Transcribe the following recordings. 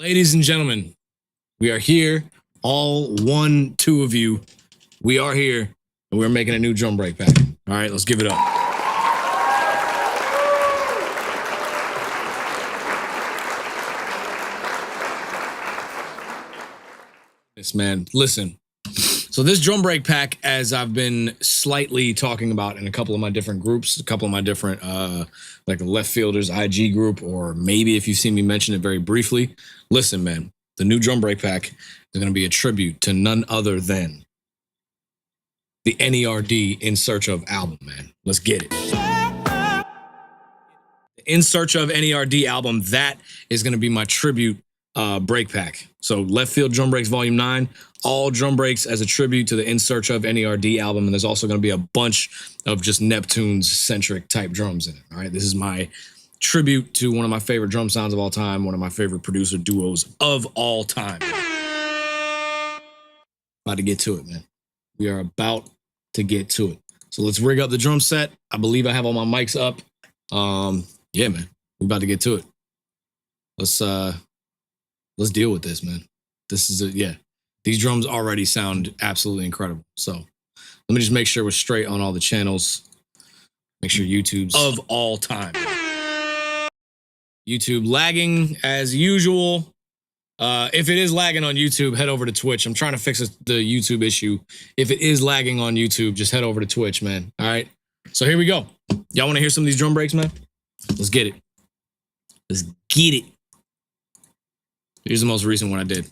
Ladies and gentlemen, we are here. All two of you. We are here, and we're making a new drum break pack. All right, let's give it up. This man, listen. So this drum break pack, as I've been slightly talking about in a couple of my different groups, a couple of my different, like the Left Fielders IG group, or maybe if you've seen me mention it very briefly, listen, man, the new drum break pack is going to be a tribute to none other than the NERD In Search Of album, man. Let's get it. In Search Of NERD album, that is going to be my tribute break pack. So Left Field Drum Breaks Volume 9, all drum breaks as a tribute to the In Search Of NERD album. And there's also going to be a bunch of just Neptunes-centric type drums in it. All right, this is my tribute to one of my favorite drum sounds of all time, one of my favorite producer duos of all time. About to get to it, man. We are about to get to it. So let's rig up the drum set. I believe I have all my mics up. Yeah, man, we're about to get to it. Let's deal with this, man. This is yeah. These drums already sound absolutely incredible. So let me just make sure we're straight on all the channels. Make sure YouTube's of all time. YouTube lagging as usual. If it is lagging on YouTube, head over to Twitch. I'm trying to fix the YouTube issue. If it is lagging on YouTube, just head over to Twitch, man. All right. So here we go. Y'all want to hear some of these drum breaks, man? Let's get it. Let's get it. Here's the most recent one I did.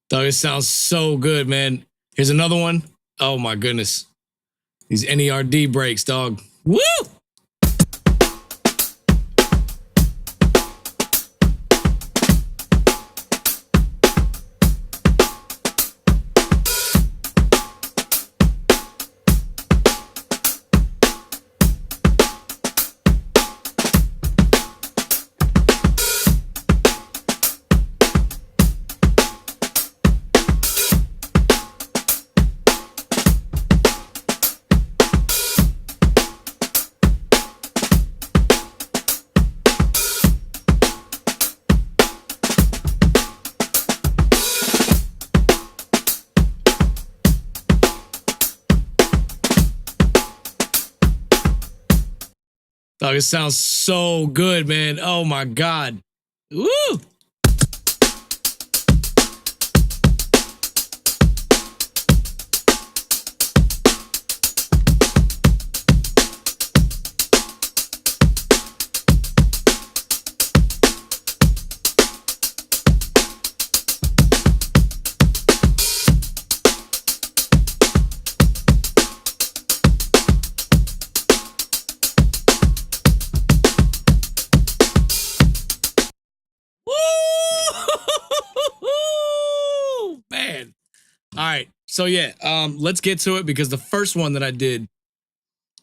Dog, it sounds so good, man. Here's another one. Oh my goodness. These NERD breaks, dog. Woo! Dog, it sounds so good, man. Oh my God. Woo! Man. All right. So yeah, let's get to it, because the first one that I did,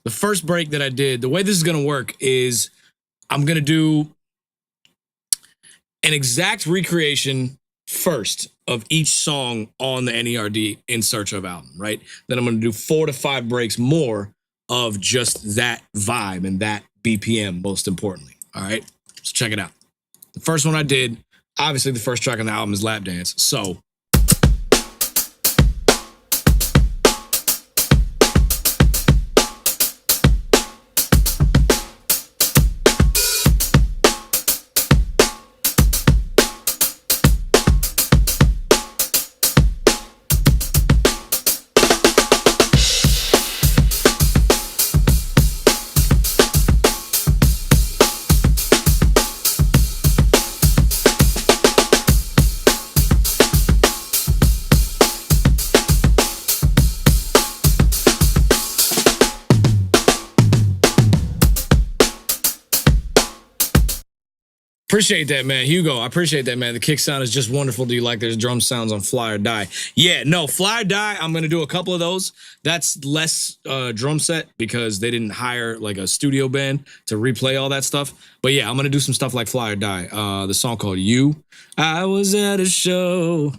the first break that I did, the way this is going to work is I'm going to do an exact recreation first of each song on the NERD In Search Of album, right? Then I'm going to do 4 to 5 breaks more of just that vibe and that BPM, most importantly. All right. So check it out. The first one I did, obviously the first track on the album is Lap Dance. So Appreciate that, man. Hugo, I appreciate that, man. The kick sound is just wonderful. Do you like there's drum sounds on Fly or Die? Yeah, no, Fly or Die, I'm going to do a couple of those. That's less drum set because they didn't hire like a studio band to replay all that stuff. But yeah, I'm going to do some stuff like Fly or Die. The song called You. I was at a show,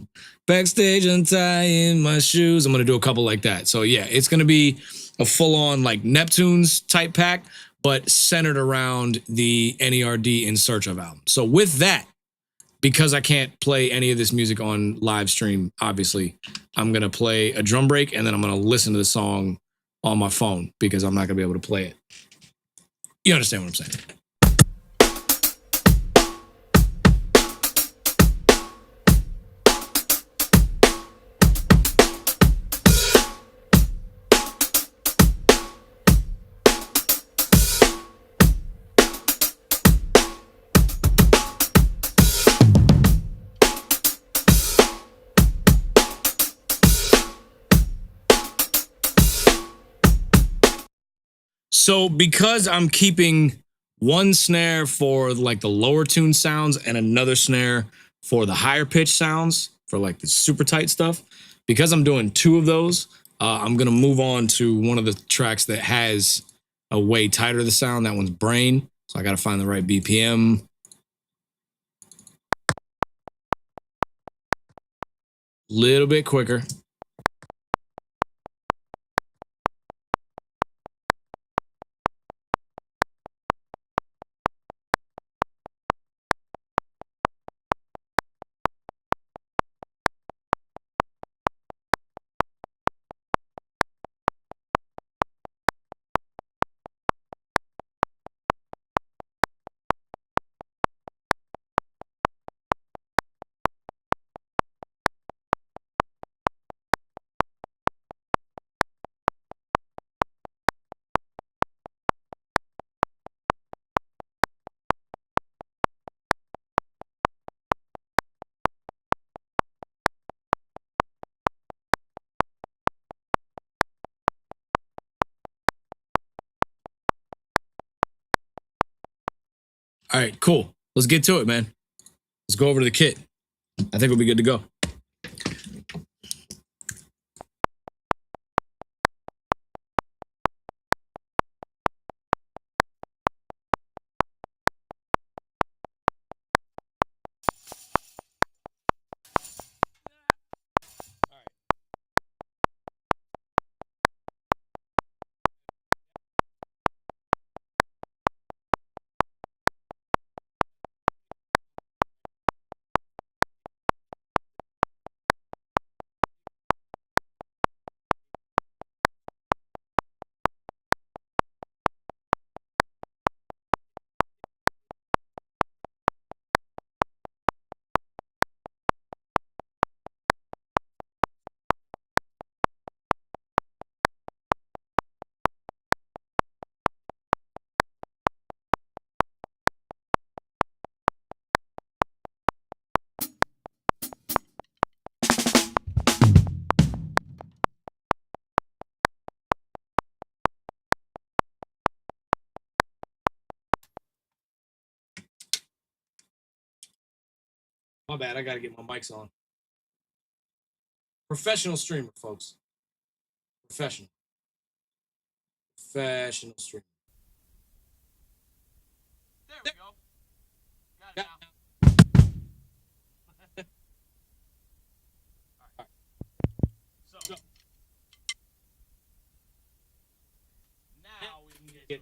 backstage untying my shoes. I'm going to do a couple like that. So yeah, it's going to be a full-on like Neptunes type pack, but centered around the NERD In Search Of album. So with that, because I can't play any of this music on live stream, obviously, I'm going to play a drum break and then I'm going to listen to the song on my phone because I'm not going to be able to play it. You understand what I'm saying? So because I'm keeping one snare for like the lower tune sounds and another snare for the higher pitch sounds for like the super tight stuff, because I'm doing two of those, I'm going to move on to one of the tracks that has a way tighter the sound. That one's Brain. So I got to find the right BPM. Little bit quicker. All right, cool. Let's get to it, man. Let's go over to the kit. I think we'll be good to go. My bad. I got to get my mics on. Professional streamer, folks. Professional. Professional streamer. There we go. Got it now. All right. So now we can get.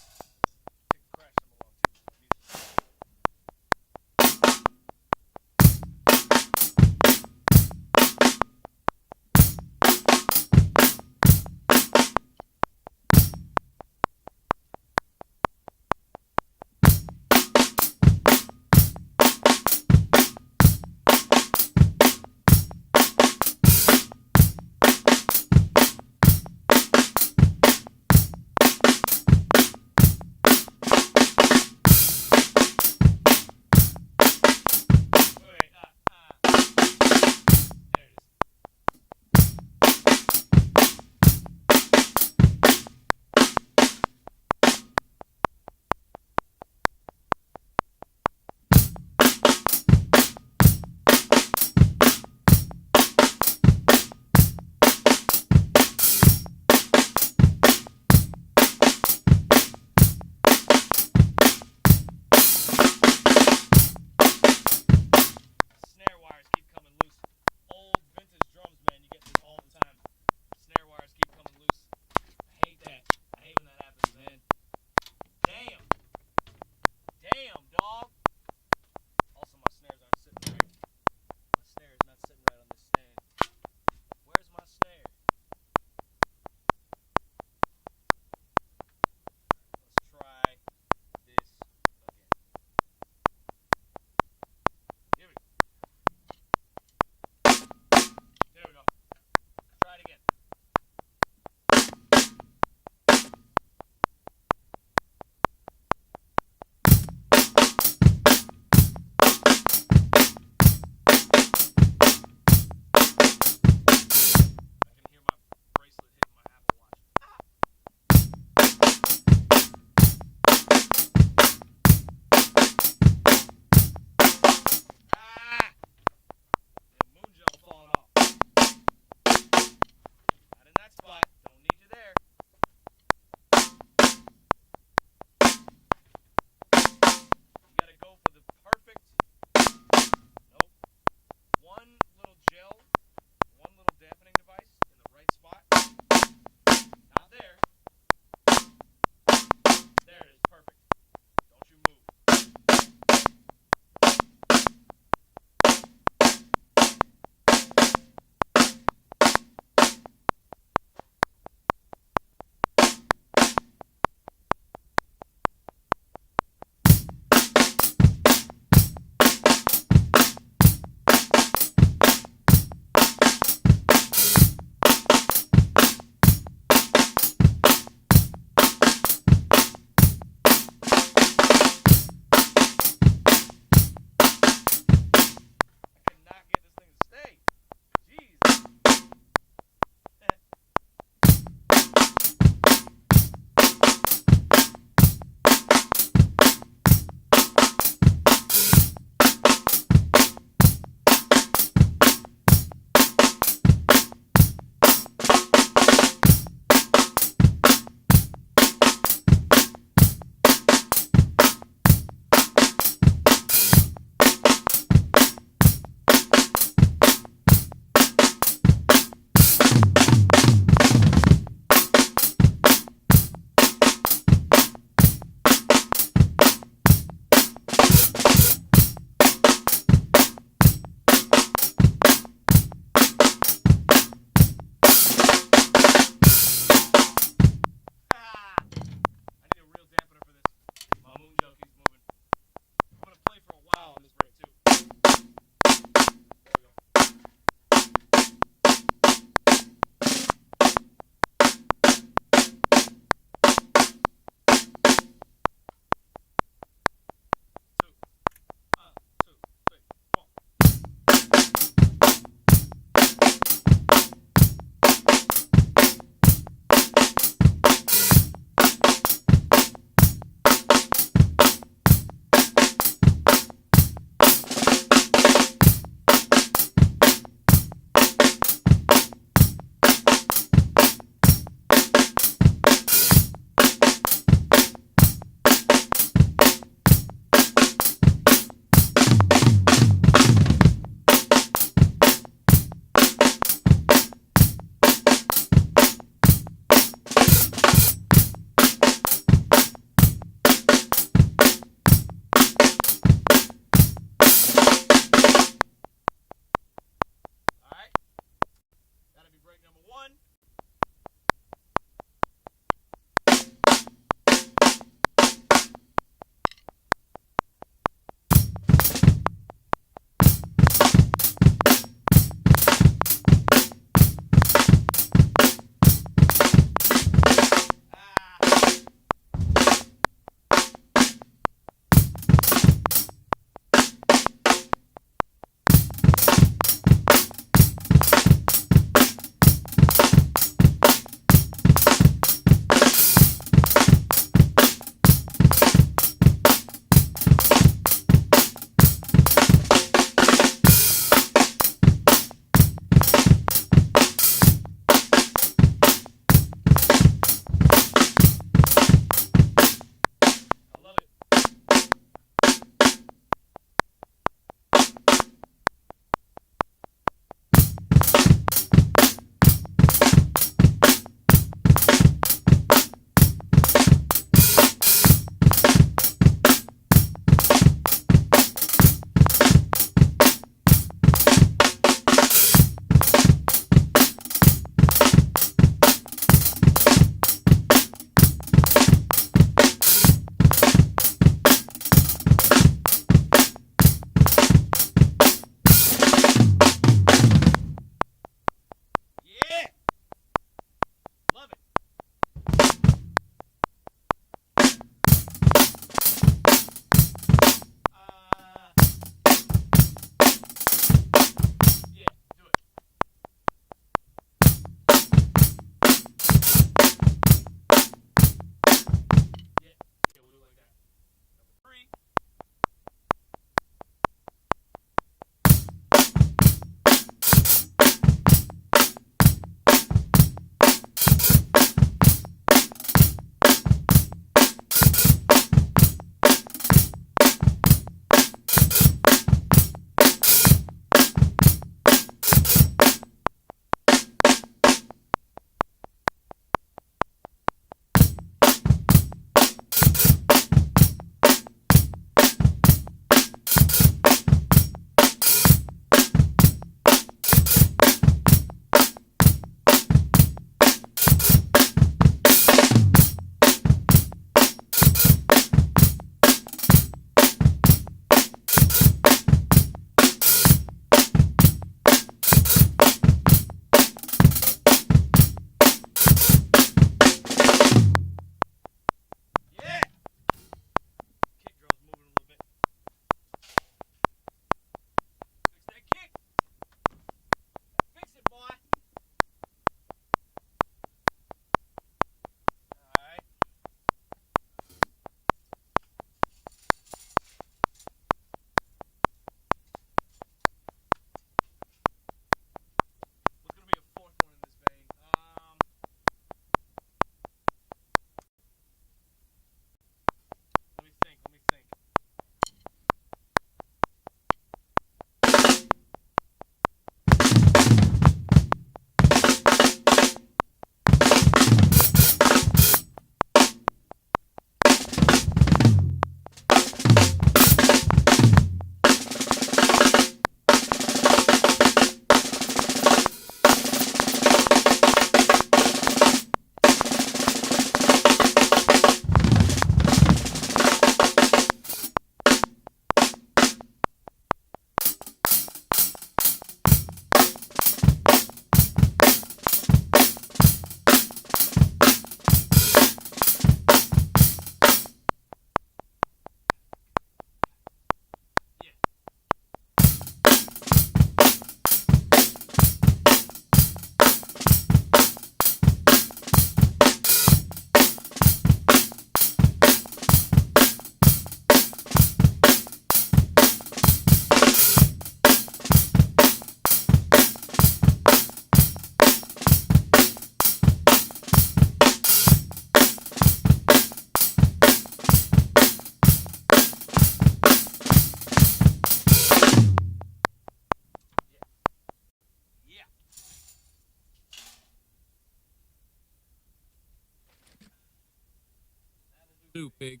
do, pig.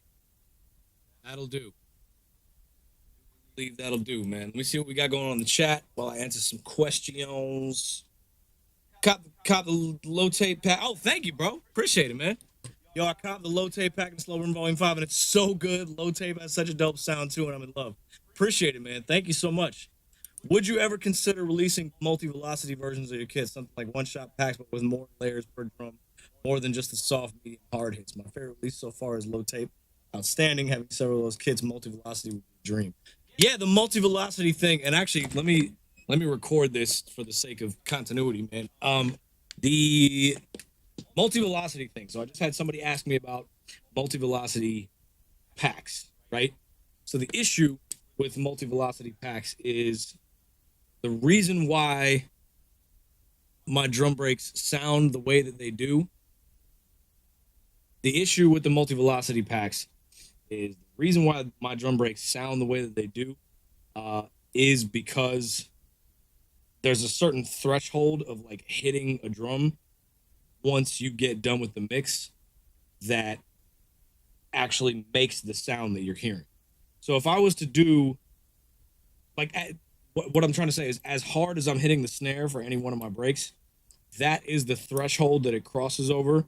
That'll do. I believe that'll do, man. Let me see what we got going on in the chat while I answer some questions. Cop the low tape pack. Oh, thank you, bro. Appreciate it, man. Yo, I caught the low tape pack in Slow Room Volume 5, and it's so good. Low tape has such a dope sound, too, and I'm in love. Appreciate it, man. Thank you so much. Would you ever consider releasing multi-velocity versions of your kits, something like one-shot packs, but with more layers per drum, more than just the soft, medium, hard hits? My favorite release so far is low tape. Outstanding. Having several of those kits, multi-velocity would be a dream. Yeah, the multi-velocity thing, and actually, let me record this for the sake of continuity, man. The multi-velocity thing. So I just had somebody ask me about multi-velocity packs, right? So the issue with multi-velocity packs is the reason why my drum breaks sound the way that they do. The issue with the multi-velocity packs is the reason why my drum breaks sound the way that they do is because there's a certain threshold of like hitting a drum once you get done with the mix that actually makes the sound that you're hearing. So if I was to do like what I'm trying to say is, as hard as I'm hitting the snare for any one of my breaks, that is the threshold that it crosses over,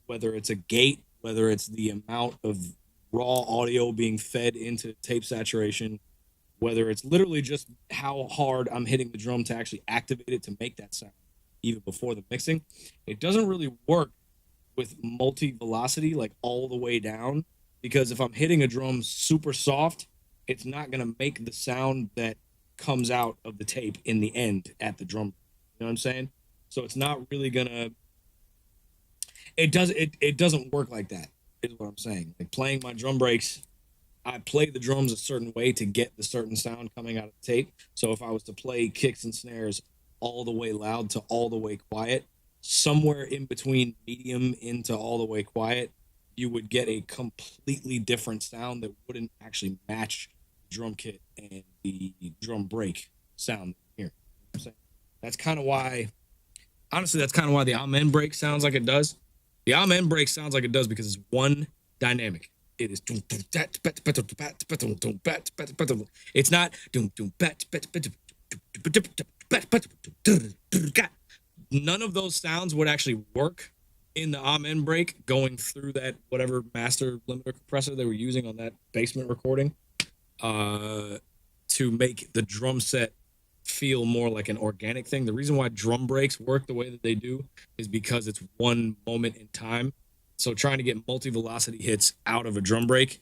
whether it's a gate, whether it's the amount of raw audio being fed into tape saturation, whether it's literally just how hard I'm hitting the drum to actually activate it to make that sound even before the mixing. It doesn't really work with multi-velocity like all the way down, because if I'm hitting a drum super soft, it's not going to make the sound that comes out of the tape in the end at the drum. You know what I'm saying? So it's not really going to, it doesn't work like that, is what I'm saying. Like playing my drum breaks, I play the drums a certain way to get the certain sound coming out of the tape. So if I was to play kicks and snares all the way loud to all the way quiet, somewhere in between medium into all the way quiet, you would get a completely different sound that wouldn't actually match the drum kit and the drum break sound here. You know what I'm saying? That's kind of why, honestly, that's kind of why the amen break sounds like it does. The amen break sounds like it does because it's one dynamic. It is it's not none of those sounds would actually work in the amen break going through that whatever master limiter compressor they were using on that basement recording to make the drum set feel more like an organic thing. The reason why drum breaks work the way that they do is because it's one moment in time. So trying to get multi-velocity hits out of a drum break,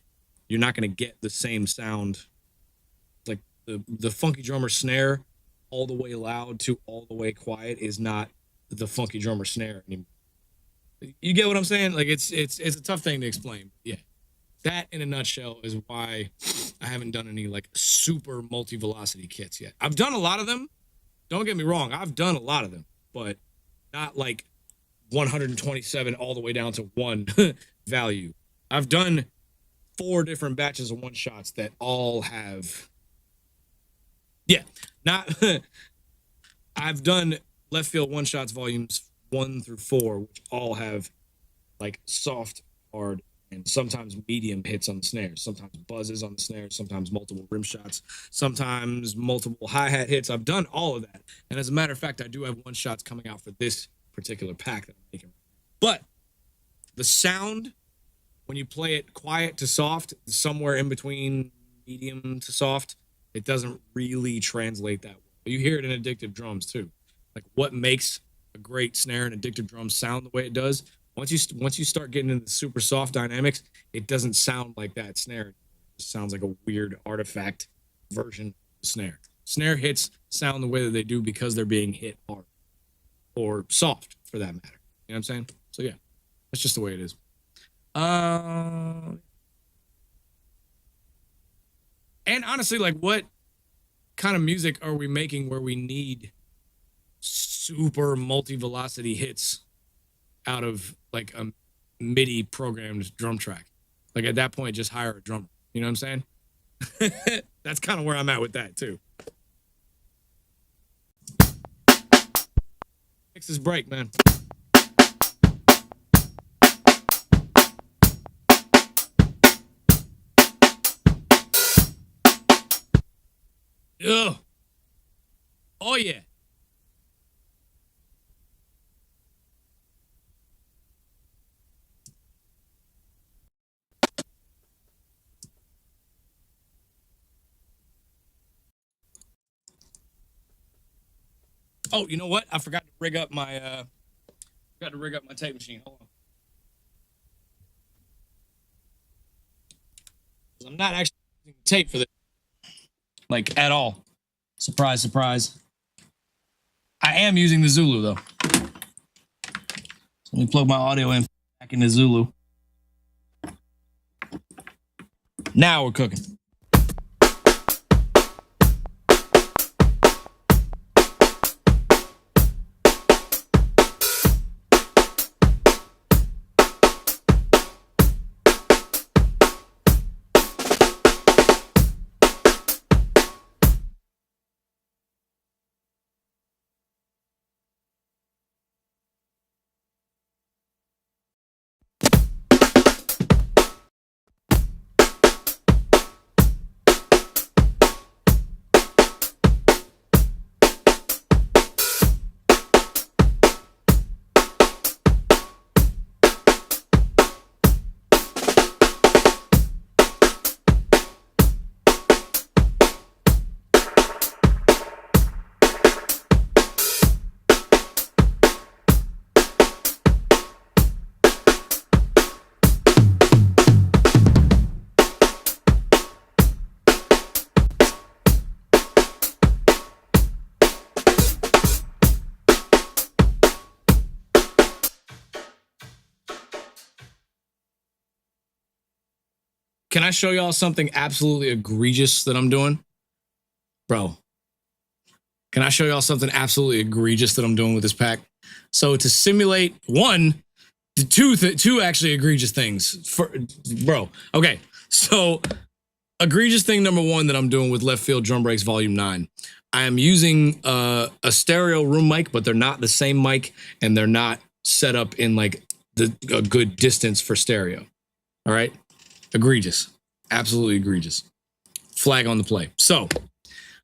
you're not going to get the same sound. Like the funky drummer snare all the way loud to all the way quiet is not the funky drummer snare anymore. You get what I'm saying? Like it's a tough thing to explain. Yeah. That in a nutshell is why I haven't done any like super multi-velocity kits yet. I've done a lot of them. Don't get me wrong. I've done a lot of them, but not like 127 all the way down to one value. I've done 4 different batches of one shots that all have, yeah, not, I've done left field one shots volumes 1 through 4, which all have like soft, hard, and sometimes medium hits on the snares, sometimes buzzes on the snares, sometimes multiple rim shots, sometimes multiple hi-hat hits. I've done all of that. And as a matter of fact, I do have one shots coming out for this particular pack that I'm making. But the sound, when you play it quiet to soft, somewhere in between medium to soft, it doesn't really translate that well. You hear it in Addictive Drums too. Like what makes a great snare and Addictive Drums sound the way it does, once you start getting into the super soft dynamics, it doesn't sound like that snare. It sounds like a weird artifact version of the snare. Snare hits sound the way that they do because they're being hit hard. Or soft, for that matter. You know what I'm saying? So yeah, that's just the way it is. And honestly, like what kind of music are we making where we need super multi-velocity hits out of like a MIDI programmed drum track? Like at that point, just hire a drummer. You know what I'm saying? That's kind of where I'm at with that too. Fix this break, man. Ugh. Oh yeah. Oh, you know what? I forgot to rig up my tape machine. Hold on. I'm not actually using tape for this, like at all. Surprise, surprise. I am using the Zulu though. So let me plug my audio in back into Zulu. Now we're cooking. Can I show y'all something absolutely egregious that I'm doing? Bro, can I show y'all something absolutely egregious that I'm doing with this pack? So to simulate two actually egregious things for bro. Okay, so egregious thing number one that I'm doing with Left Field Drum Breaks Volume 9. I am using a stereo room mic, but they're not the same mic, and they're not set up in like a good distance for stereo. All right, egregious, absolutely egregious. Flag on the play. So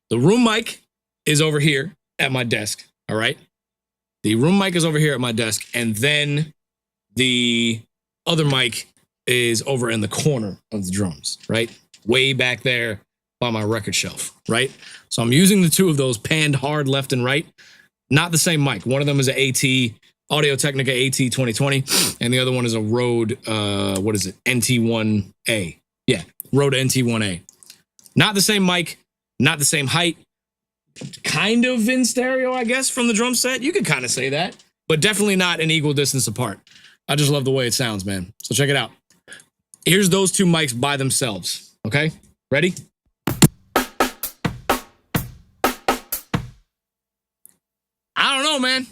the room mic is over here at my desk. All right, the room mic is over here at my desk, and then the other mic is over in the corner of the drums, right? Way back there by my record shelf, right? So I'm using the two of those panned hard left and right. Not the same mic. One of them is an AT, Audio-Technica AT 2020, and the other one is a Rode, what is it? NT1A. Yeah, Rode NT1A. Not the same mic, not the same height. Kind of in stereo, I guess, from the drum set. You could kind of say that, but definitely not an equal distance apart. I just love the way it sounds, man. So check it out. Here's those two mics by themselves. Okay, ready? I don't know, man.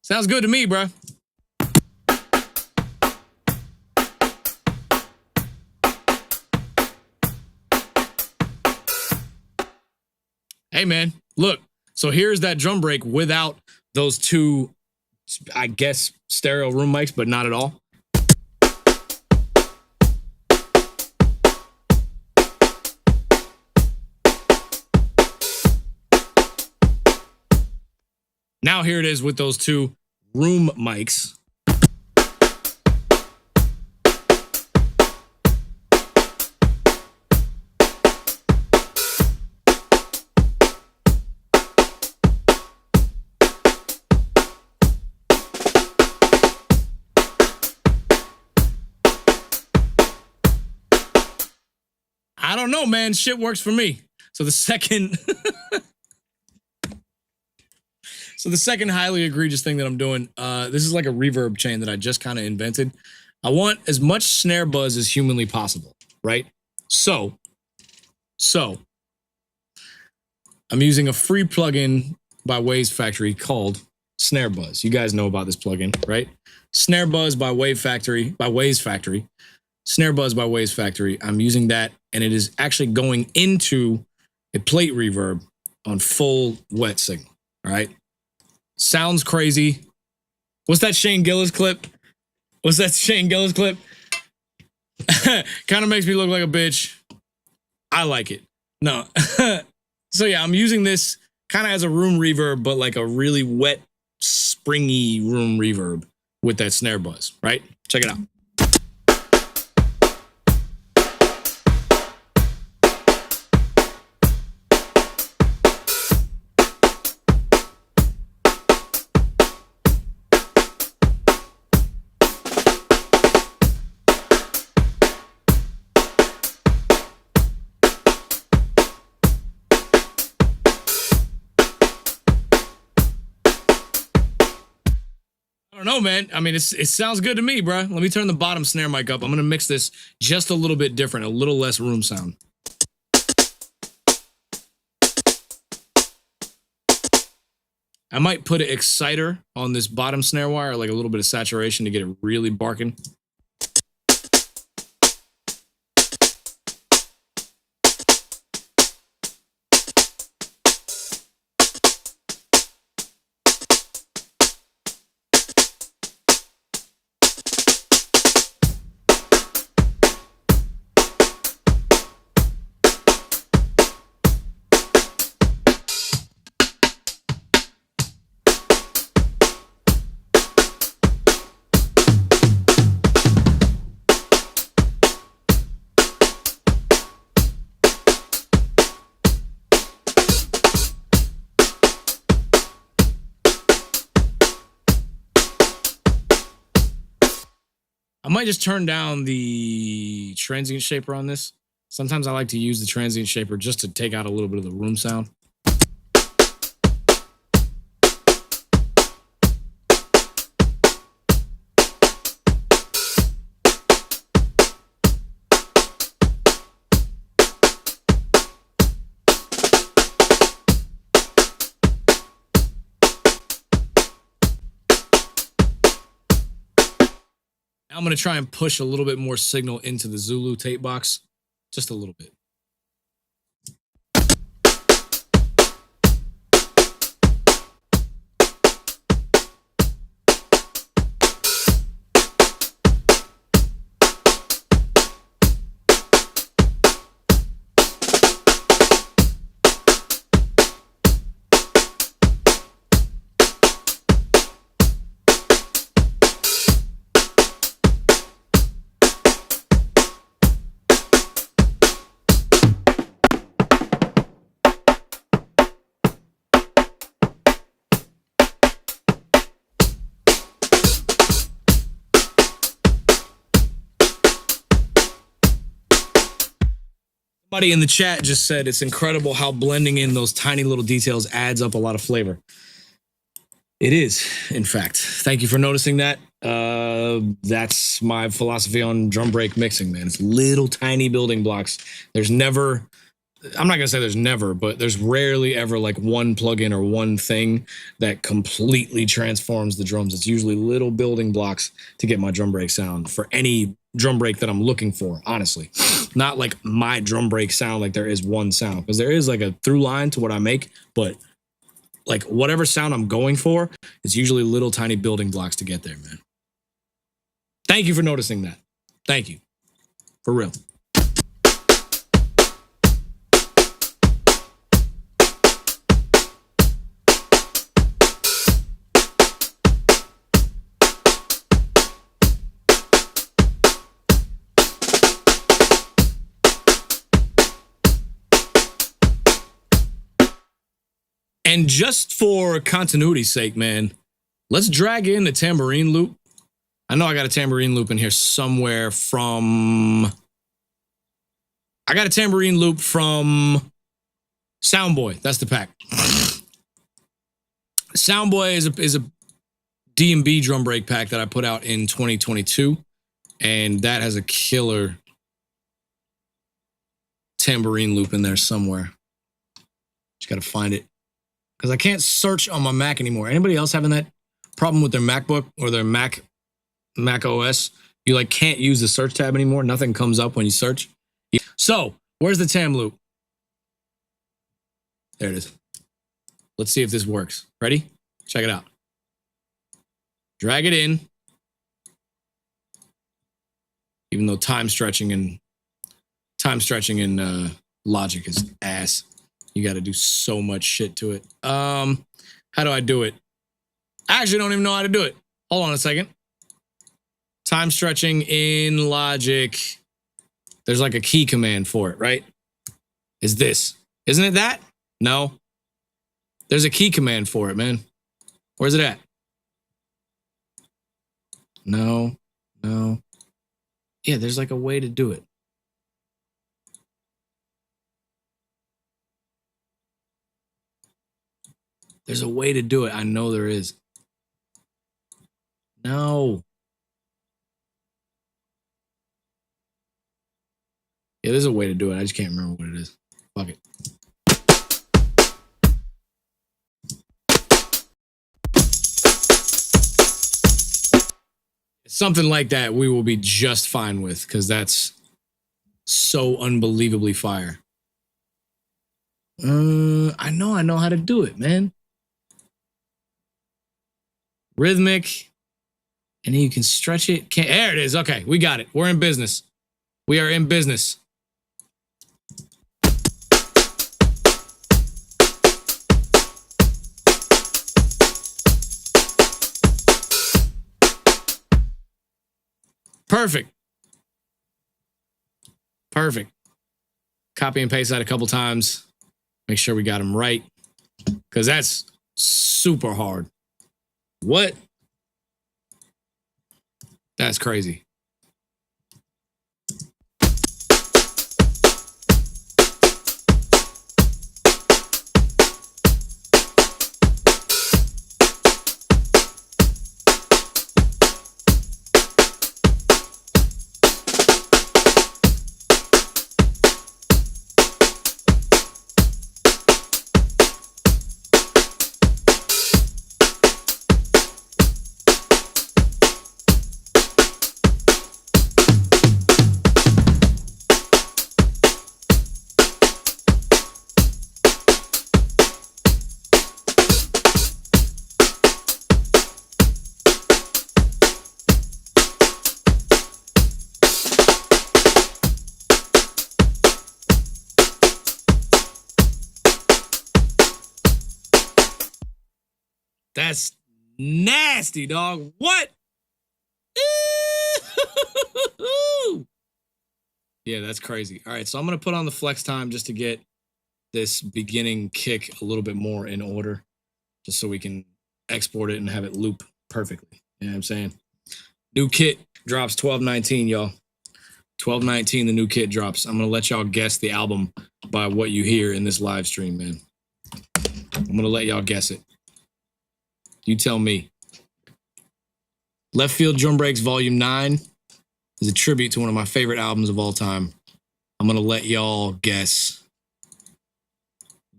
Sounds good to me, bro. Hey, man, look. So here's that drum break without those two, I guess, stereo room mics, but not at all. Now here it is with those two room mics. I don't know, man. Shit works for me. So the second So the second highly egregious thing that I'm doing, this is like a reverb chain that I just kind of invented. I want as much snare buzz as humanly possible, right? So I'm using a free plugin by Waves Factory called Snare Buzz. You guys know about this plugin, right? Snare Buzz by Waves Factory. Snare Buzz by Waves Factory. I'm using that, and it is actually going into a plate reverb on full wet signal, all right? Sounds crazy. What's that Shane Gillis clip? Kind of makes me look like a bitch. I like it. No. So yeah, I'm using this kind of as a room reverb, but like a really wet, springy room reverb with that snare buzz, right? Check it out. I don't know, man. I mean, it sounds good to me, bro. Let me turn the bottom snare mic up. I'm going to mix this just a little bit different, a little less room sound. I might put an exciter on this bottom snare wire, like a little bit of saturation to get it really barking. I might just turn down the transient shaper on this. Sometimes I like to use the transient shaper just to take out a little bit of the room sound. I'm going to try and push a little bit more signal into the Zulu tape box. Just a little bit. Somebody in the chat just said it's incredible how blending in those tiny little details adds up a lot of flavor. It is, in fact. Thank you for noticing that. That's my philosophy on drum break mixing, man. It's little tiny building blocks. There's never, I'm not gonna say there's never, but there's rarely ever like one plugin or one thing that completely transforms the drums. It's usually little building blocks to get my drum break sound for any drum break that I'm looking for, honestly. Not like my drum break sound, like there is one sound, because there is like a through line to what I make, but like whatever sound I'm going for, it's usually little tiny building blocks to get there, man. Thank you for noticing that. Thank you. For real. And just for continuity's sake, man, let's drag in the tambourine loop. I know I got a tambourine loop in here somewhere from... I got a tambourine loop from Soundboy. That's the pack. Soundboy is a D&B drum break pack that I put out in 2022. And that has a killer tambourine loop in there somewhere. Just got to find it. Because I can't search on my Mac anymore. Anybody else having that problem with their MacBook or their Mac OS? You like can't use the search tab anymore. Nothing comes up when you search. So where's the tam loop? There it is. Let's see if this works. Ready? Check it out. Drag it in. Even though time stretching in Logic is ass. You got to do so much shit to it. How do I do it? I actually don't even know how to do it. Hold on a second. Time stretching in Logic. There's like a key command for it, right? Is this? Isn't it that? No. There's a key command for it, man. Where's it at? No. No. Yeah, there's like a way to do it. There's a way to do it. I know there is. No. Yeah, there's a way to do it. I just can't remember what it is. Fuck it. Something like that we will be just fine with, because that's so unbelievably fire. I know how to do it, man. Rhythmic. And then you can stretch it. There it is. Okay, we got it. We're in business. We are in business. Perfect. Perfect. Copy and paste that a couple times. Make sure we got them right, because that's super hard. What? That's crazy. That's nasty, dog. What? Yeah, that's crazy. All right, so I'm going to put on the flex time just to get this beginning kick a little bit more in order, just so we can export it and have it loop perfectly. You know what I'm saying? New kit drops 12/19, y'all. 12/19, the new kit drops. I'm going to let y'all guess the album by what you hear in this live stream, man. I'm going to let y'all guess it. You tell me. Left Field Drum Breaks Volume 9 is a tribute to one of my favorite albums of all time. I'm going to let y'all guess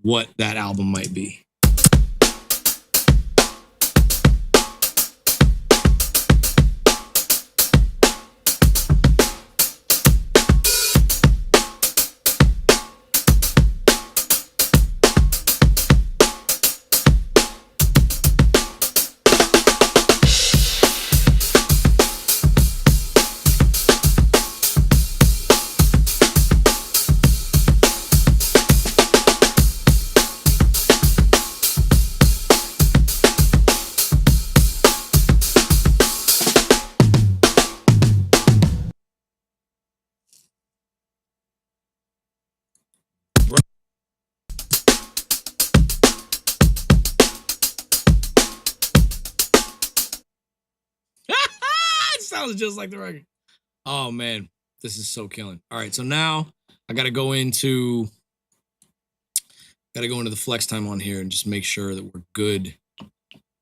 what that album might be. Sounds just like the record. Oh man, this is so killing. All right, so now I gotta go into the flex time on here and just make sure that we're good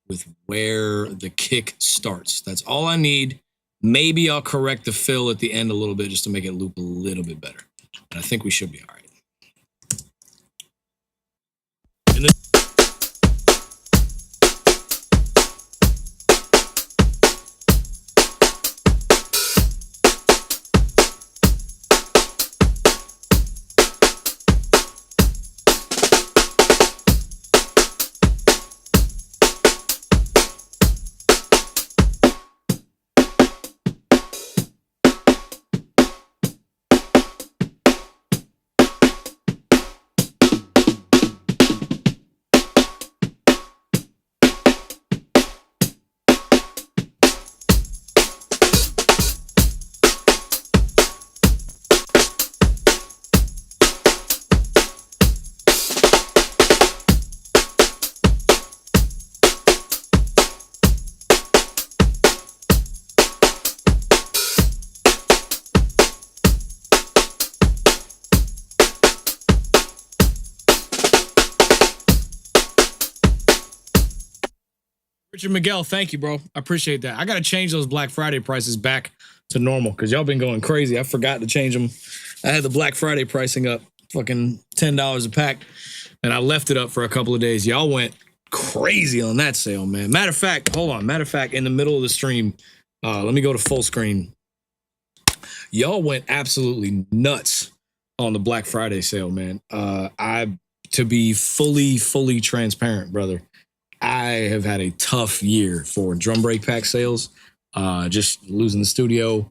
with where the kick starts. That's all I need. Maybe I'll correct the fill at the end a little bit just to make it loop a little bit better. And I think we should be all right. And then Richard Miguel, thank you, bro. I appreciate that. I got to change those Black Friday prices back to normal because y'all been going crazy. I forgot to change them. I had the Black Friday pricing up, fucking $10 a pack, and I left it up for a couple of days. Y'all went crazy on that sale, man. Matter of fact, hold on. Matter of fact, in the middle of the stream, let me go to full screen. Y'all went absolutely nuts on the Black Friday sale, man. To be fully transparent, brother, I have had a tough year for drum break pack sales. Just losing the studio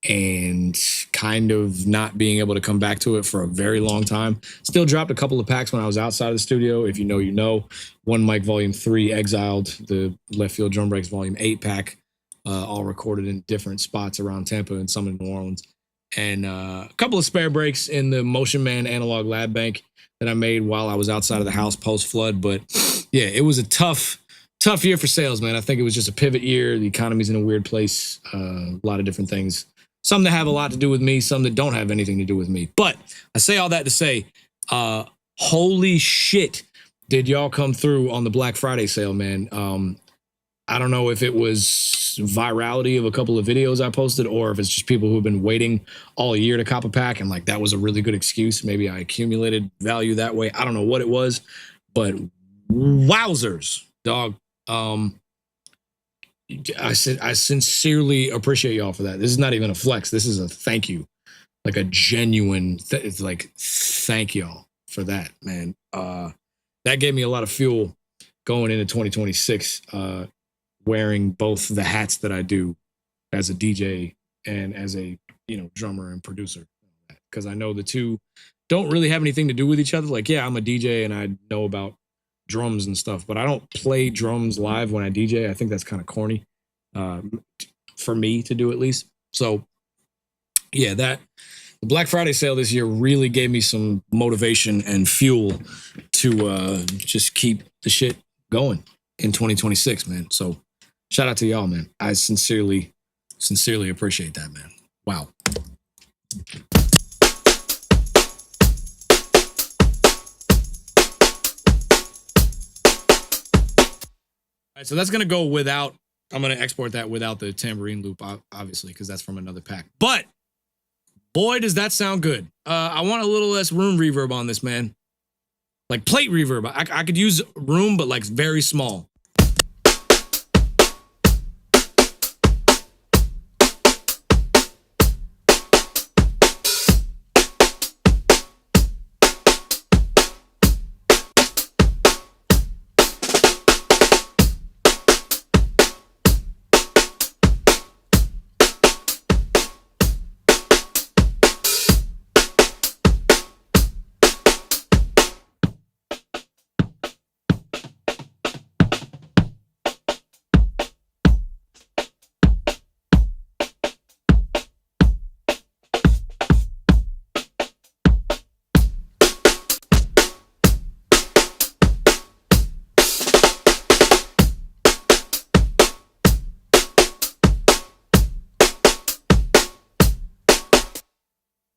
and kind of not being able to come back to it for a very long time. Still dropped a couple of packs when I was outside of the studio. If you know, you know. One Mic Volume 3 exiled, the Left Field Drum Breaks Volume 8 pack, all recorded in different spots around Tampa and some in New Orleans. And a couple of spare breaks in the Motion Man Analog Lab Bank that I made while I was outside of the house post-flood. But yeah, it was a tough year for sales, man. I think it was just a pivot year. The economy's in a weird place. A lot of different things. Some that have a lot to do with me, some that don't have anything to do with me. But I say all that to say, holy shit, did y'all come through on the Black Friday sale, man. I don't know if it was virality of a couple of videos I posted or if it's just people who've been waiting all year to cop a pack and like that was a really good excuse. Maybe I accumulated value that way. I don't know what it was, but wowzers, dog. I sincerely appreciate y'all for that. This is not even a flex. This is a thank you, like a genuine. It's like thank y'all for that, man. That gave me a lot of fuel going into 2026. Wearing both the hats that I do as a DJ and as a drummer and producer, because I know the two don't really have anything to do with each other. Like, yeah, I'm a DJ and I know about drums and stuff, but I don't play drums live when I DJ. I think that's kind of corny for me to do, at least. So yeah, the Black Friday sale this year really gave me some motivation and fuel to just keep the shit going in 2026, man. So shout out to y'all, man. I sincerely appreciate that, man. Wow. All right, so that's going to go without, I'm going to export that without the tambourine loop, obviously, because that's from another pack. But boy, does that sound good. I want a little less room reverb on this, man. Like plate reverb. I could use room, but like very small.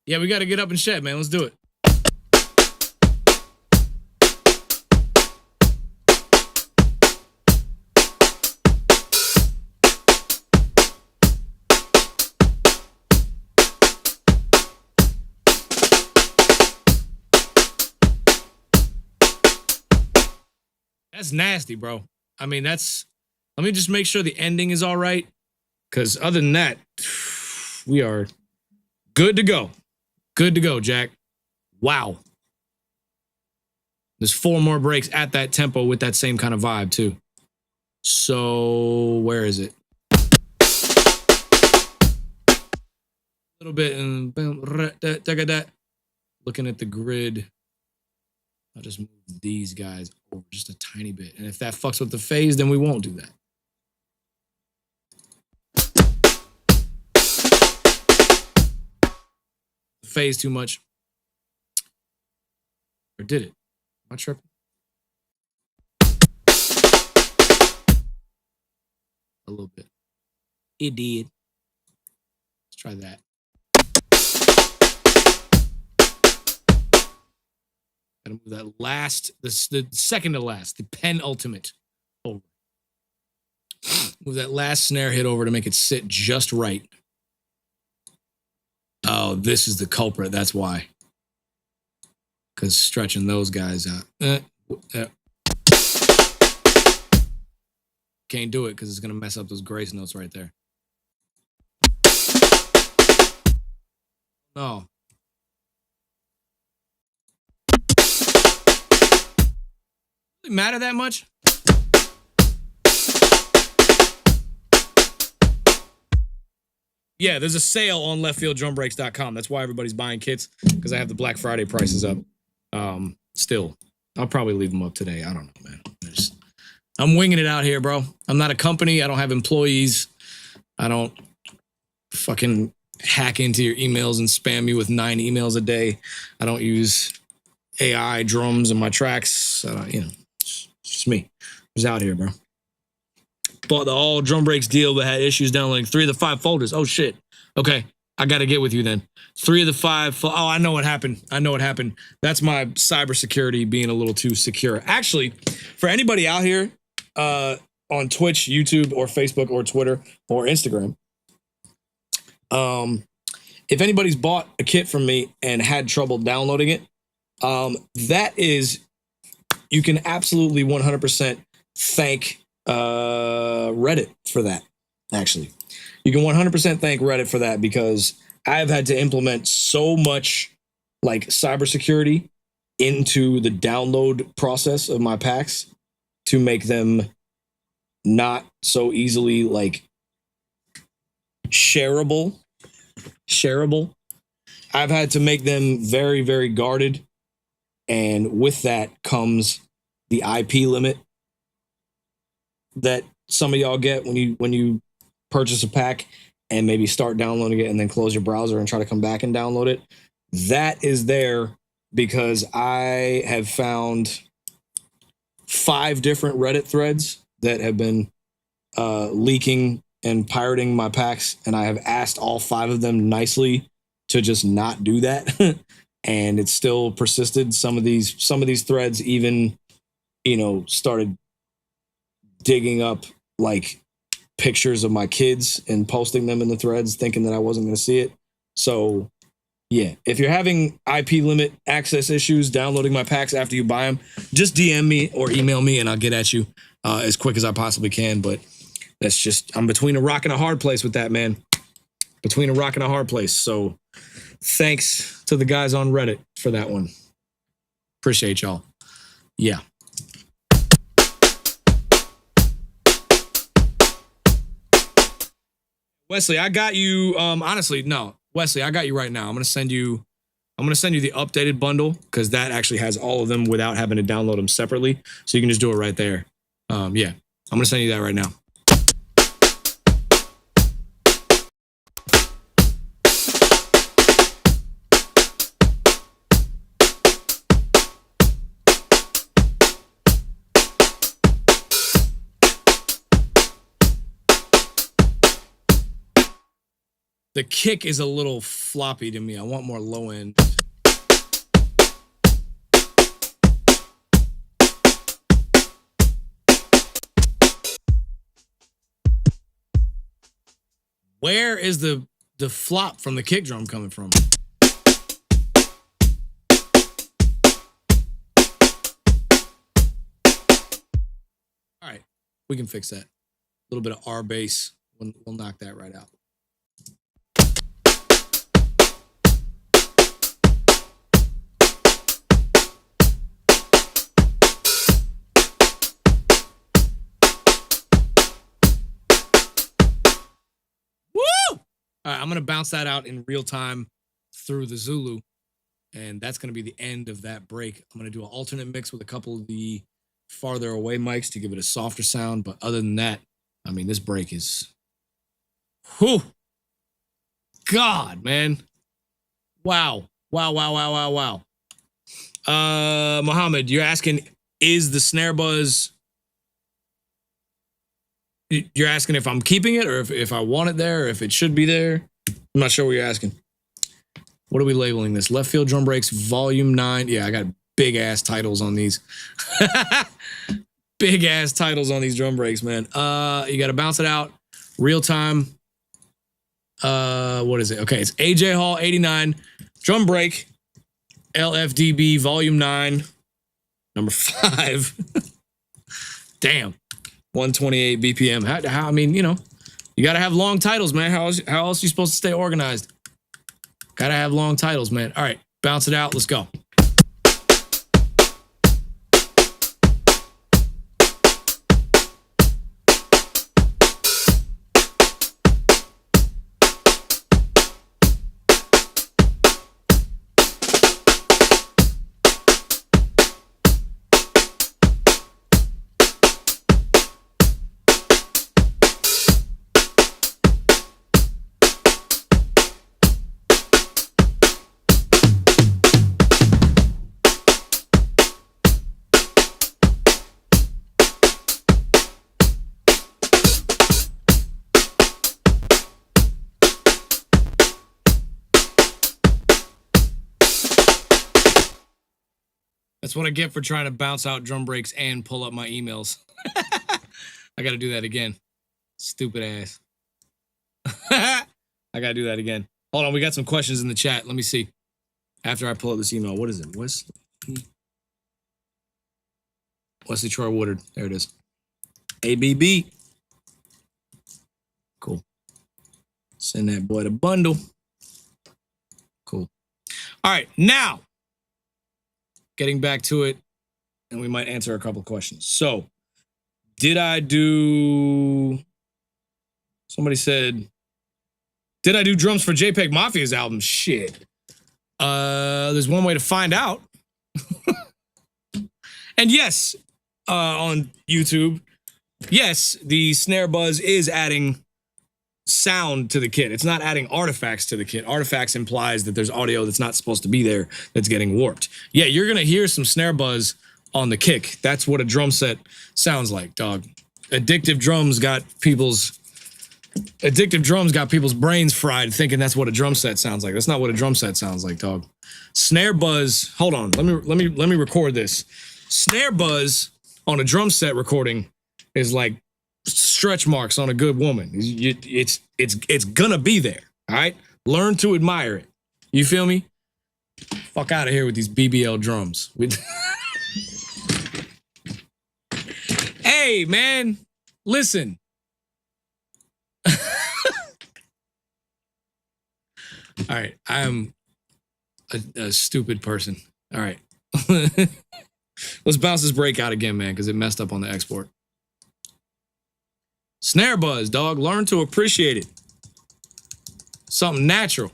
Yeah, we got to get up and shed, man. Let's do it. That's nasty, bro. I mean, let me just make sure the ending is all right. Because other than that, we are good to go. Good to go, Jack. Wow. There's 4 more breaks at that tempo with that same kind of vibe, too. So, where is it? A little bit. Looking at the grid. I'll just move these guys over just a tiny bit. And if that fucks with the phase, then we won't do that. Phase too much. Or did it? Am I tripping? A little bit. It did. Let's try that. Gotta move that last, the second to last, the penultimate over. Move that last snare hit over to make it sit just right. Oh, this is the culprit. That's why. Because stretching those guys out. Can't do it because it's going to mess up those grace notes right there. No. Really matter that much? Yeah, there's a sale on leftfielddrumbreaks.com. That's why everybody's buying kits, because I have the Black Friday prices up. Still, I'll probably leave them up today. I don't know, man. I'm winging it out here, bro. I'm not a company. I don't have employees. I don't fucking hack into your emails and spam you with 9 emails a day. I don't use AI drums in my tracks. It's just me. Who's out here, bro? Bought the all drum breaks deal, but had issues downloading 3 of the 5 folders. Oh shit. Okay, I got to get with you then. 3 of the 5. Oh, I know what happened. That's my cybersecurity being a little too secure. Actually, for anybody out here on Twitch, YouTube, or Facebook, or Twitter, or Instagram, if anybody's bought a kit from me and had trouble downloading it, that is, you can absolutely 100% thank Reddit for that. Actually, you can 100% thank Reddit for that, because I've had to implement so much like cybersecurity into the download process of my packs to make them not so easily like shareable. I've had to make them very, very guarded, and with that comes the IP limit that some of y'all get when you purchase a pack and maybe start downloading it and then close your browser and try to come back and download it. That is there because I have found 5 different Reddit threads that have been leaking and pirating my packs, and I have asked all 5 of them nicely to just not do that. And it still persisted. Some of these threads even, started digging up like pictures of my kids and posting them in the threads, thinking that I wasn't going to see it. So yeah, if you're having IP limit access issues downloading my packs after you buy them, just DM me or email me and I'll get at you as quick as I possibly can. But that's just, I'm between a rock and a hard place with that, man. Between a rock and a hard place. So thanks to the guys on Reddit for that one. Appreciate y'all. Yeah. Wesley, I got you. Honestly, no. Wesley, I got you right now. I'm gonna send you the updated bundle, because that actually has all of them without having to download them separately. So you can just do it right there. Yeah, I'm gonna send you that right now. The kick is a little floppy to me. I want more low end. Where is the flop from the kick drum coming from? All right, we can fix that. A little bit of R bass. We'll knock that right out. All right, I'm going to bounce that out in real time through the Zulu, and that's going to be the end of that break. I'm going to do an alternate mix with a couple of the farther away mics to give it a softer sound, but other than that, I mean, this break is... Whew! God, man. Wow. Wow. Mohammed, you're asking, is the snare buzz... You're asking if I'm keeping it or if I want it there or if it should be there? I'm not sure what you're asking. What are we labeling this? Left Field Drum Breaks Volume 9. Yeah, I got big ass titles on these. big ass titles on these drum breaks, man. You got to bounce it out real time. What is it? Okay, it's AJ Hall 89 drum break, Lfdb Volume 9, number 5. Damn, 128 BPM. How? I mean, you know, you got to have long titles, man. How else are you supposed to stay organized? Got to have long titles, man. All right, bounce it out. Let's go. That's what I get for trying to bounce out drum breaks and pull up my emails. I got to do that again. Stupid ass. I got to do that again. Hold on, we got some questions in the chat. Let me see. After I pull up this email, what is it? Wesley Troy Woodard. There it is. ABB. Cool. Send that boy the bundle. Cool. All right, now. Getting back to it, and we might answer a couple of questions. So, did I do... Somebody said, did I do drums for JPEG Mafia's album? Shit. There's one way to find out. And yes, on YouTube, yes, the Snare Buzz is adding sound to the kit. It's not adding artifacts to the kit. Artifacts implies that there's audio that's not supposed to be there that's getting warped. Yeah, you're gonna hear some snare buzz on the kick. That's what a drum set sounds like, dog. Addictive drums got people's brains fried thinking that's what a drum set sounds like. That's not what a drum set sounds like, dog. Snare buzz, hold on, let me record this. Snare buzz on a drum set recording is like stretch marks on a good woman. It's gonna be there. All right, learn to admire it. You feel me? Fuck out of here with these BBL drums. Hey man, listen. All right, I am a stupid person. All right, let's bounce this break out again, man, because it messed up on the export. Snare buzz, dog. Learn to appreciate it. Something natural.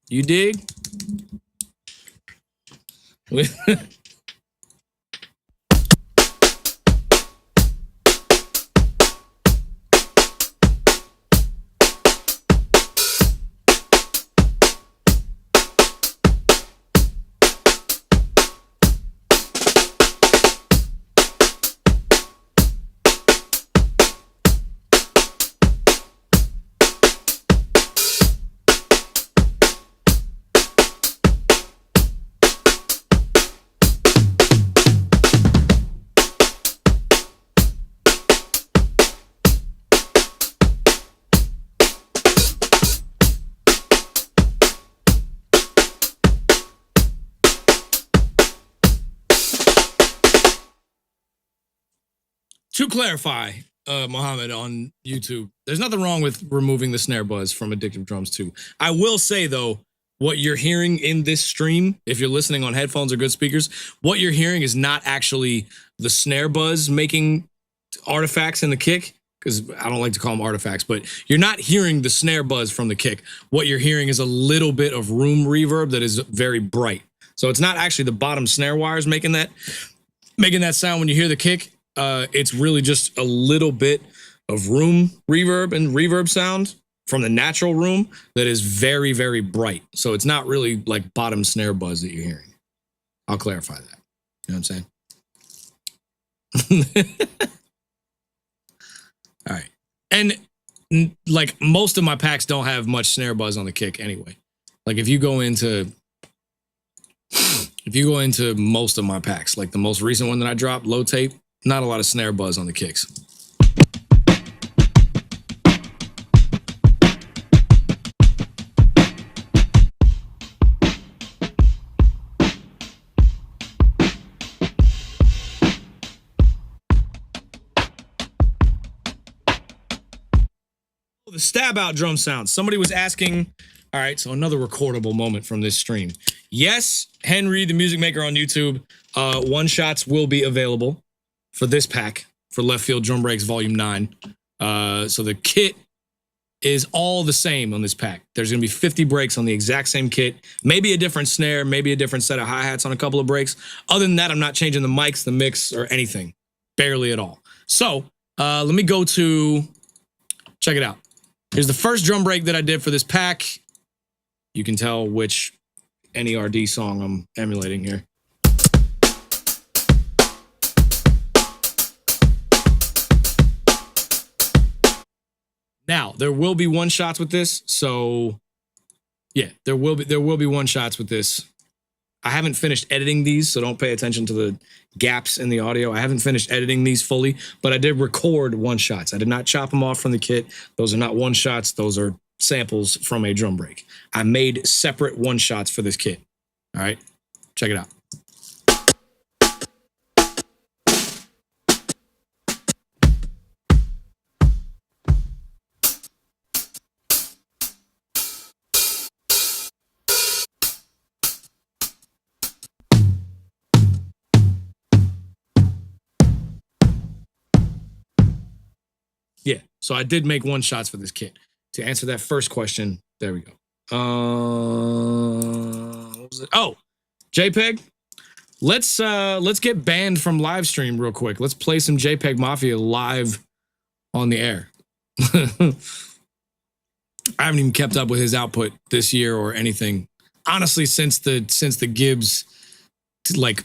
You dig? To clarify, Mohammed on YouTube, there's nothing wrong with removing the snare buzz from Addictive Drums 2. I will say, though, what you're hearing in this stream, if you're listening on headphones or good speakers, what you're hearing is not actually the snare buzz making artifacts in the kick, because I don't like to call them artifacts, but you're not hearing the snare buzz from the kick. What you're hearing is a little bit of room reverb that is very bright. So it's not actually the bottom snare wires making that sound when you hear the kick. It's really just a little bit of room reverb and reverb sound from the natural room that is very, very bright. So it's not really like bottom snare buzz that you're hearing. I'll clarify that. You know what I'm saying? All right. And like most of my packs don't have much snare buzz on the kick anyway. Like if you go into most of my packs, like the most recent one that I dropped, low tape, Not a lot of snare buzz on the kicks. The stab out drum sound. Somebody was asking. All right, so another recordable moment from this stream. Yes, Henry, the music maker on YouTube, one shots will be available for this pack for Left Field Drum Breaks Volume 9. So the kit is all the same on this pack. There's gonna be 50 breaks on the exact same kit, maybe a different snare, maybe a different set of hi-hats on a couple of breaks. Other than that, I'm not changing the mics, the mix, or anything. Barely at all. So let me go to, check it out. Here's the first drum break that I did for this pack. You can tell which NERD song I'm emulating here. Now, there will be one shots with this, so yeah, there will be one shots with this. I haven't finished editing these, so don't pay attention to the gaps in the audio. I haven't finished editing these fully, but I did record one shots. I did not chop them off from the kit. Those are not one shots. Those are samples from a drum break. I made separate one shots for this kit. All right, check it out. Yeah, so I did make one shots for this kit. To answer that first question, there we go. What was it? Oh, JPEG. Let's get banned from live stream real quick. Let's play some JPEG Mafia live on the air. I haven't even kept up with his output this year or anything. Honestly, since the Gibbs like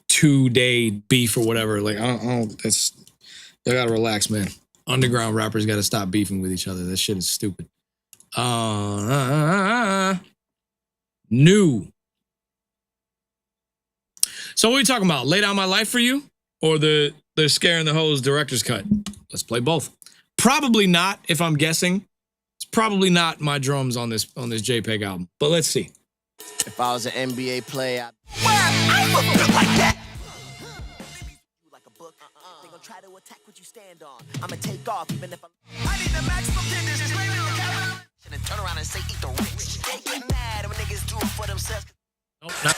2-day beef or whatever. Like I don't that's they gotta relax, man. Underground rappers got to stop beefing with each other. That shit is stupid. New. So what are we talking about? Lay Down My Life for You? Or the Scaring the Hoes director's cut? Let's play both. Probably not, if I'm guessing. It's probably not my drums on this JPEG album. But let's see. If I was an NBA player, I would feel like that. Try to attack what you stand on. I'ma take off even if I need the maximum conditions. And turn around and say eat the rich. They get mad when niggas do it for themselves. Nope, not.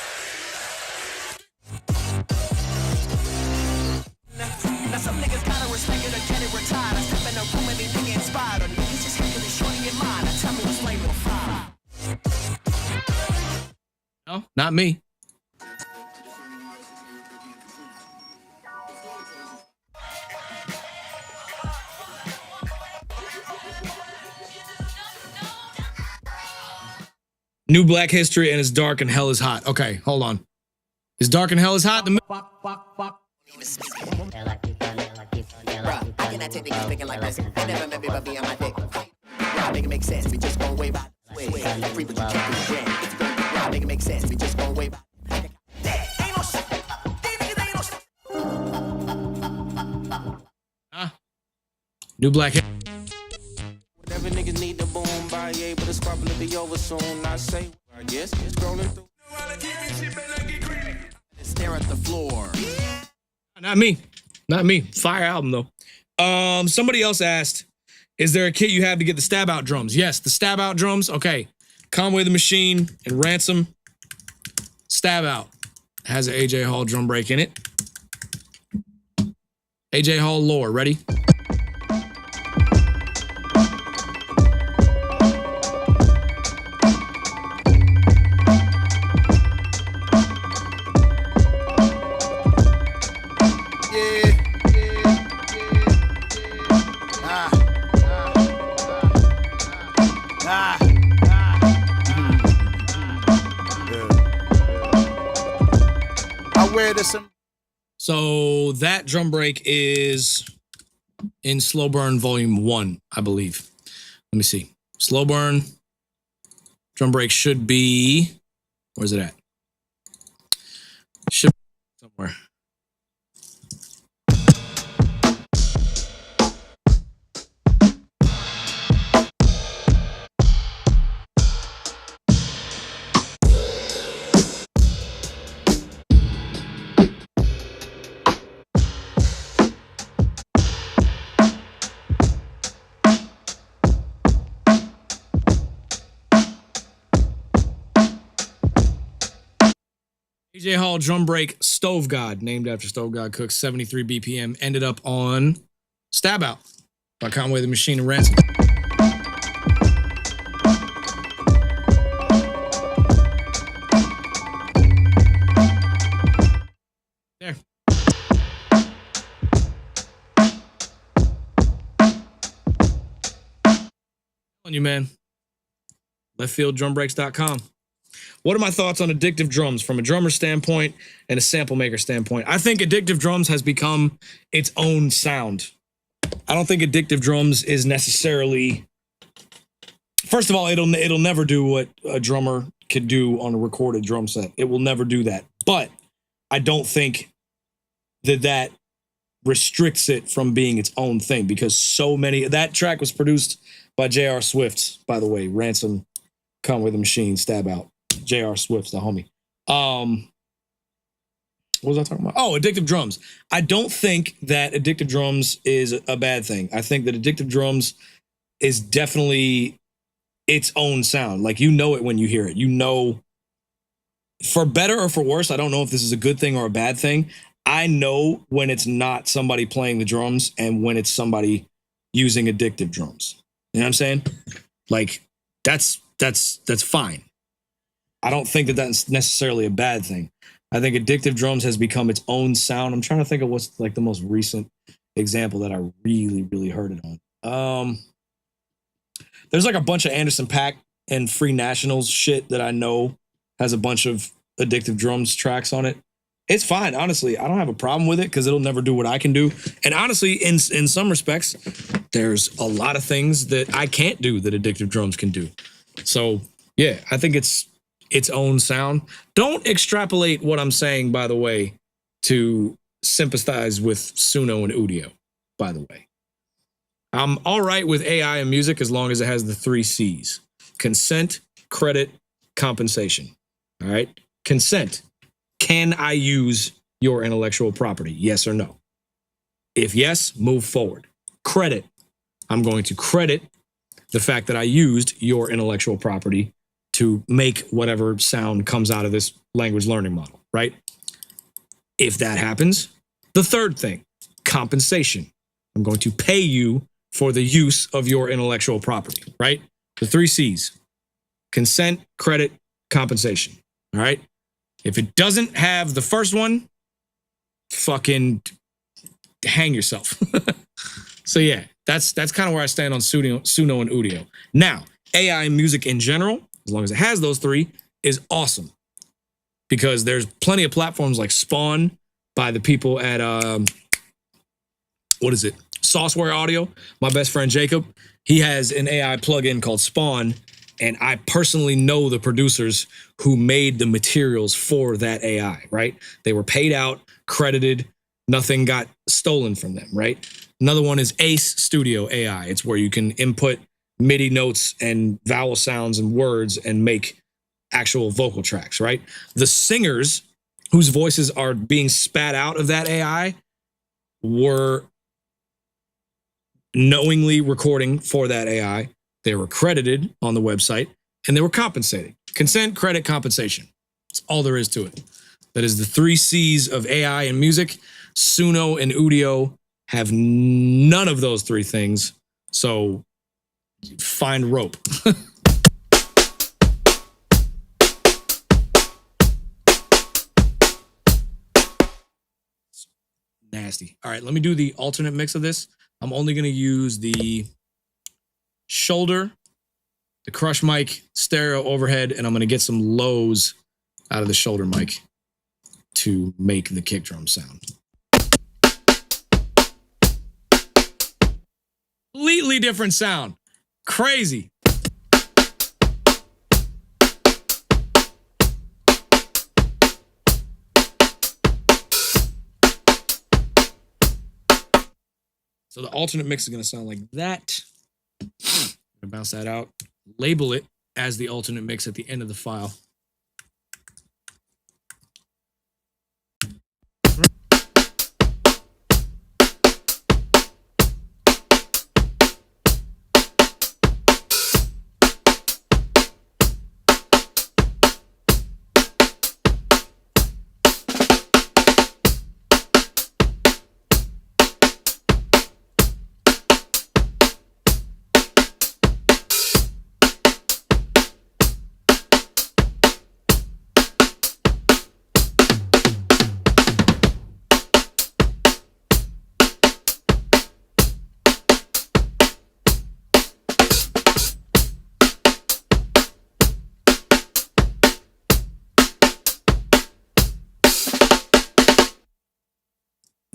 Now some niggas gotta respect it or get it retired. I step in the room and they think inspired. Or niggas just hacking the shorty in mind. I tell me what's lame or fire. No, not me. New Black History and It's Dark and Hell is Hot. Okay, hold on. It's Dark and Hell is Hot. I cannot take niggas speaking like this. I never met me but be on my dick. Y'all make it make sense. We just gon' wave by the way. Free but you can't do the brand. Y'all make it make sense. We just gon' wave by. Ain't no shit. These niggas ain't no shit. New Black History. Whatever niggas need to boom by, yeah, but the squabble will be over soon. I say, I guess, it's scrolling through. Stare at the floor. Not me. Not me. Fire album, though. Somebody else asked, is there a kit you have to get the stab out drums? Yes, the stab out drums. Okay. Conway the Machine and Ransom. Stab out. Has an AJ Hall drum break in it. AJ Hall lore. Ready? So that drum break is in Slow Burn Volume 1, I believe. Let me see. Slow Burn drum break should be, where's it at? Should be somewhere. AJ Hall drum break Stove God, named after Stove God Cook's 73 BPM, ended up on Stab Out by Conway the Machine and Ransom. There. On you, man. LeftFieldDrumBreaks.com. What are my thoughts on addictive drums from a drummer standpoint and a sample maker standpoint? I think addictive drums has become its own sound. I don't think addictive drums is necessarily. First of all, it'll never do what a drummer could do on a recorded drum set. It will never do that. But I don't think that restricts it from being its own thing, because so many. That track was produced by J.R. Swift, by the way. Ransom, Conway the Machine, Stab Out. J.R. Swift's the homie. What was I talking about? Oh, addictive drums. I don't think that addictive drums is a bad thing. I think that addictive drums is definitely its own sound. Like, you know it when you hear it. You know, for better or for worse, I don't know if this is a good thing or a bad thing. I know when it's not somebody playing the drums and when it's somebody using addictive drums. You know what I'm saying? Like, that's fine. I don't think that that's necessarily a bad thing. I think addictive drums has become its own sound. I'm trying to think of what's like the most recent example that I really, really heard it on. There's like a bunch of Anderson .Paak and Free Nationals shit that I know has a bunch of addictive drums tracks on it. It's fine, honestly. I don't have a problem with it because it'll never do what I can do. And honestly, in some respects, there's a lot of things that I can't do that addictive drums can do. So yeah, I think it's its own sound. Don't extrapolate what I'm saying, by the way, to sympathize with Suno and Udio, by the way. I'm all right with AI and music as long as it has the 3 C's. Consent, credit, compensation. All right? Consent. Can I use your intellectual property? Yes or no? If yes, move forward. Credit. I'm going to credit the fact that I used your intellectual property to make whatever sound comes out of this language learning model, right? If that happens, the third thing, compensation. I'm going to pay you for the use of your intellectual property, right? The 3 C's, consent, credit, compensation, all right? If it doesn't have the first one, fucking hang yourself. So yeah, that's kind of where I stand on Suno and Udio. Now, AI music in general, as long as it has those 3, is awesome. Because there's plenty of platforms like Spawn by the people at, Sauceware Audio. My best friend Jacob, he has an AI plugin called Spawn, and I personally know the producers who made the materials for that AI, right? They were paid out, credited, nothing got stolen from them, right? Another one is Ace Studio AI. It's where you can input MIDI notes and vowel sounds and words and make actual vocal tracks, right? The singers whose voices are being spat out of that AI were knowingly recording for that AI. They were credited on the website and they were compensated. Consent, credit, compensation. That's all there is to it. That is the 3 C's of AI and music. Suno and Udio have none of those 3 things. So find rope. Nasty. All right, let me do the alternate mix of this. I'm only going to use the shoulder, the crush mic, stereo overhead, and I'm going to get some lows out of the shoulder mic to make the kick drum sound. Completely different sound. Crazy. So the alternate mix is going to sound like that. I'm going to bounce that out. Label it as the alternate mix at the end of the file.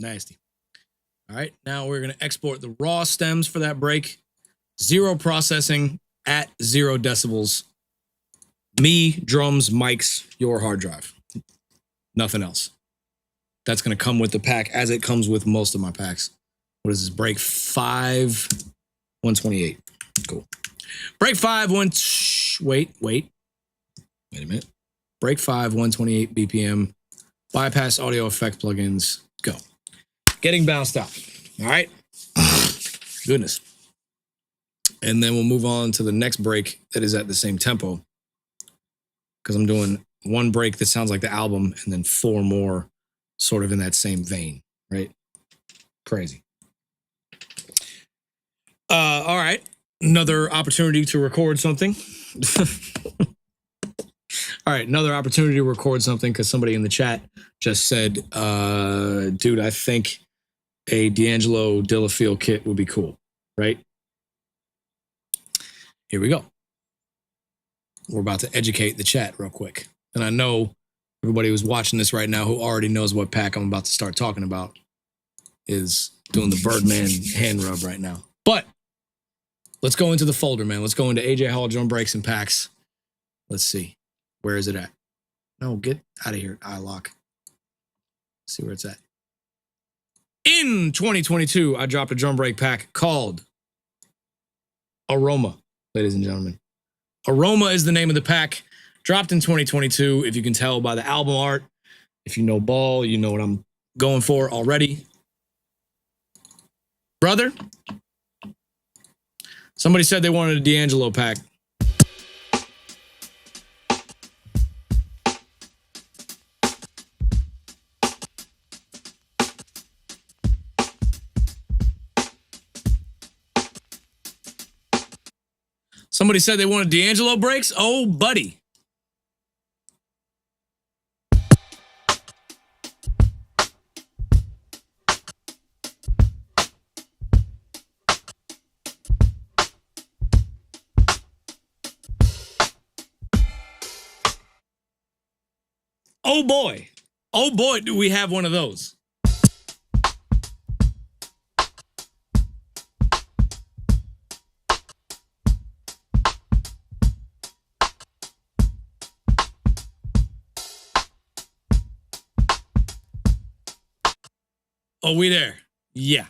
Nasty. All right, now we're going to export the raw stems for that break. 0 processing at 0 decibels. Me, drums, mics, your hard drive. Nothing else. That's going to come with the pack as it comes with most of my packs. What is this? Break 5, 128. Cool. Break 5, wait a minute. Break 5, 128 BPM. Bypass audio effect plugins. Go. Getting bounced out. All right. Goodness. And then we'll move on to the next break that is at the same tempo. Because I'm doing one break that sounds like the album and then 4 more sort of in that same vein, right? Crazy. All right. Another opportunity to record something. All right, another opportunity to record something because somebody in the chat just said, dude, I think a D'Angelo Delafield kit would be cool, right? Here we go. We're about to educate the chat real quick. And I know everybody who's watching this right now who already knows what pack I'm about to start talking about is doing the Birdman hand rub right now. But let's go into the folder, man. Let's go into AJ Hall drum breaks and packs. Let's see. Where is it at? No, get out of here, iLock. See where it's at. In 2022, I dropped a drum break pack called Aroma, ladies and gentlemen. Aroma is the name of the pack. Dropped in 2022. If you can tell by the album art, if you know ball, you know what I'm going for already. Brother, somebody said they wanted a D'Angelo pack. Somebody said they wanted D'Angelo breaks. Oh, buddy. Oh boy. Oh boy, do we have one of those. Oh, we there? Yeah.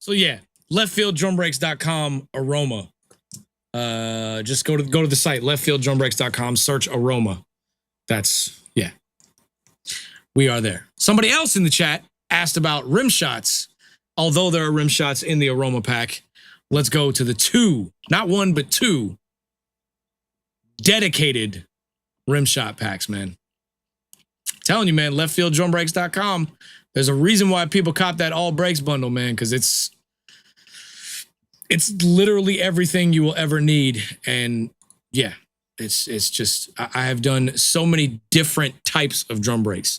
So yeah, leftfielddrumbreaks.com Aroma. Just go to the site, leftfielddrumbreaks.com, search Aroma. That's, yeah. We are there. Somebody else in the chat asked about rim shots. Although there are rim shots in the Aroma pack, let's go to the 2, not 1, but 2 dedicated rim shot packs, man. I'm telling you, man, leftfielddrumbreaks.com. There's a reason why people cop that all breaks bundle, man, because it's literally everything you will ever need. And yeah, it's just, I have done so many different types of drum breaks.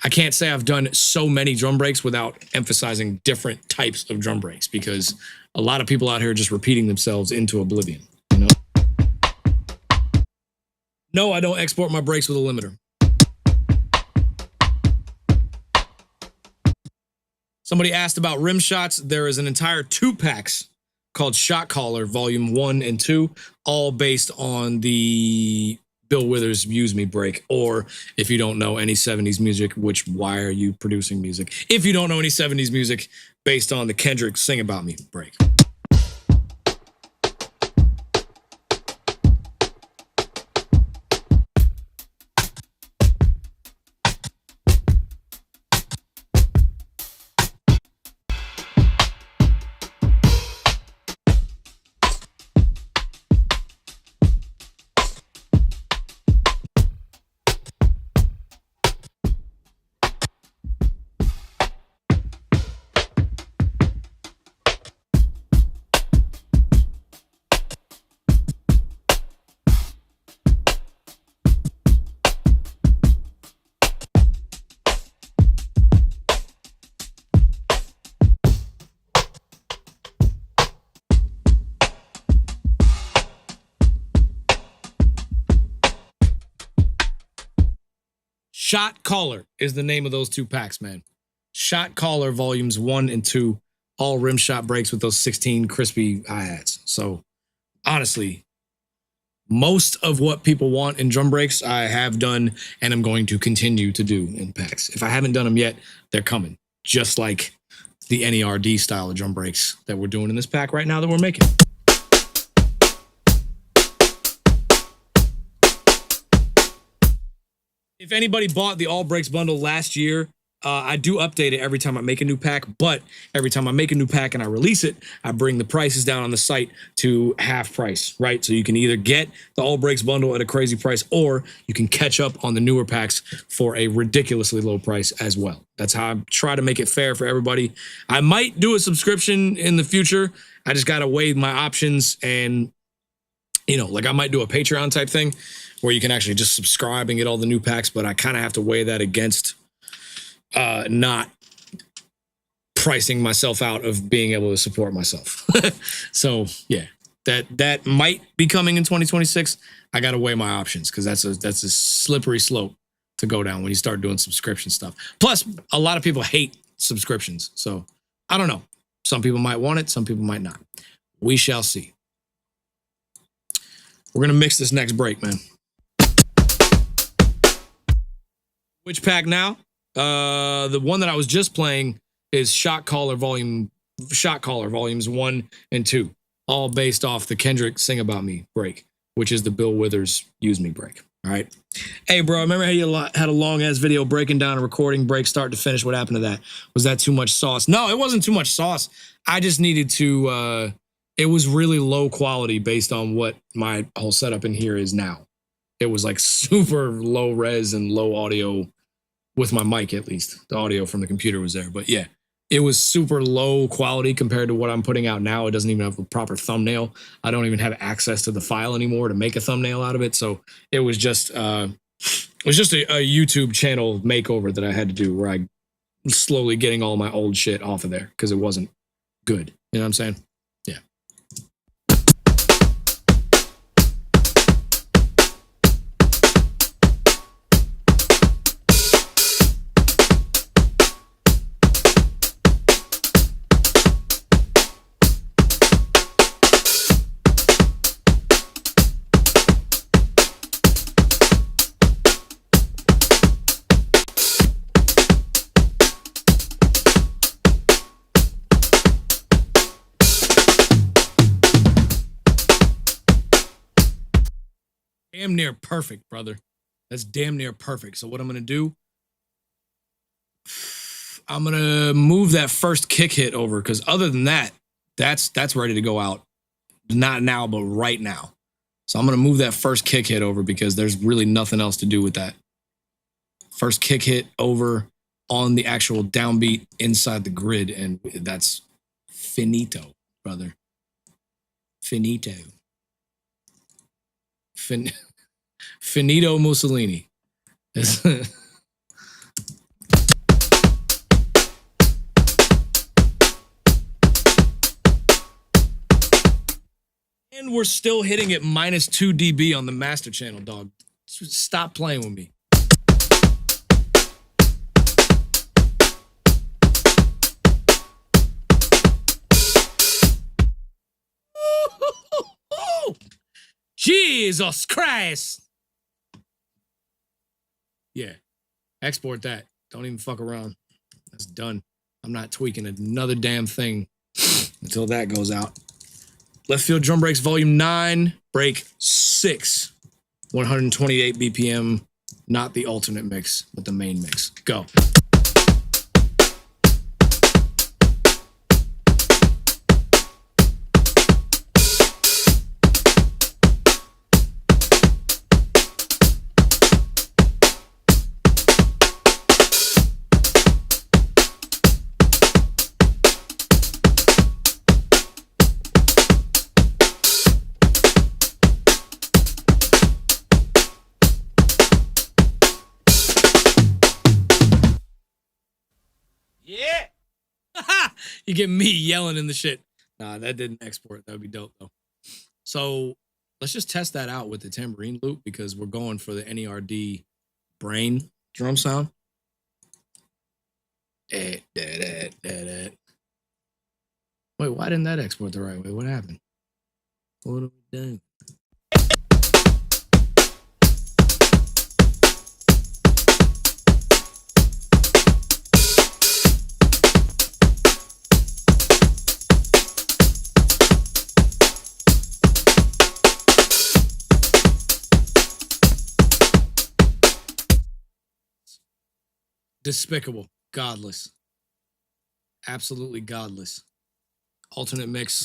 I can't say I've done so many drum breaks without emphasizing different types of drum breaks, because a lot of people out here are just repeating themselves into oblivion, you know? No, I don't export my breaks with a limiter. Somebody asked about rim shots. There is an entire 2 packs called Shot Caller Volume 1 and 2, all based on the Bill Withers Use Me break. Or if you don't know any 70s music, which why are you producing music? If you don't know any 70s music, based on the Kendrick Sing About Me break. Shot Caller is the name of those 2 packs, man. Shot Caller volumes 1 and 2, all rim shot breaks with those 16 crispy hi-hats. So honestly, most of what people want in drum breaks, I have done and I'm going to continue to do in packs. If I haven't done them yet, they're coming. Just like the NERD style of drum breaks that we're doing in this pack right now that we're making. If anybody bought the All Breaks bundle last year, I do update it every time I make a new pack, but every time I make a new pack and I release it, I bring the prices down on the site to half price, right? So you can either get the All Breaks bundle at a crazy price, or you can catch up on the newer packs for a ridiculously low price as well. That's how I try to make it fair for everybody. I might do a subscription in the future. I just got to weigh my options, and you know, like I might do a Patreon type thing where you can actually just subscribe and get all the new packs, but I kind of have to weigh that against not pricing myself out of being able to support myself. So yeah, that might be coming in 2026. I got to weigh my options because that's a slippery slope to go down when you start doing subscription stuff. Plus, a lot of people hate subscriptions. So I don't know. Some people might want it. Some people might not. We shall see. We're going to mix this next break, man. Which pack now? The one that I was just playing is Shot Caller Volumes 1 and 2, all based off the Kendrick Sing About Me break, which is the Bill Withers Use Me break. All right. Hey, bro, remember how you had a long ass video breaking down a recording break start to finish? What happened to that? Was that too much sauce? No, it wasn't too much sauce. I just needed to, it was really low quality based on what my whole setup in here is now. It was like super low res and low audio with my mic, at least. The audio from the computer was there. But yeah, it was super low quality compared to what I'm putting out now. It doesn't even have a proper thumbnail. I don't even have access to the file anymore to make a thumbnail out of it. So it was just a YouTube channel makeover that I had to do, where I slowly getting all my old shit off of there because it wasn't good. You know what I'm saying? Yeah. Damn near perfect, brother. That's damn near perfect. So what I'm going to do, I'm going to move that first kick hit over, because other than that, that's ready to go out. Not now, but right now. So I'm going to move that first kick hit over because there's really nothing else to do with that. First kick hit over on the actual downbeat inside the grid, and that's finito, brother. Finito. Finito Mussolini. And we're still hitting it minus 2 dB on the master channel, dog. Stop playing with me. Jesus Christ. Yeah. Export that. Don't even fuck around. That's done. I'm not tweaking another damn thing until that goes out. Left Field Drum Breaks Volume 9, Break 6. 128 BPM. Not the alternate mix, but the main mix. Go. Yeah. You get me yelling in the shit. Nah, that didn't export. That would be dope though. So let's just test that out with the tambourine loop, because we're going for the NERD brain drum sound. Wait, why didn't that export the right way? What happened? What are we doing? Despicable. Godless. Absolutely godless. Alternate mix.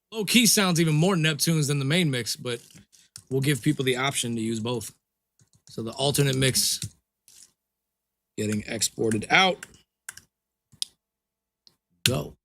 Low key sounds even more Neptunes than the main mix, but we'll give people the option to use both. So the alternate mix getting exported out. Go.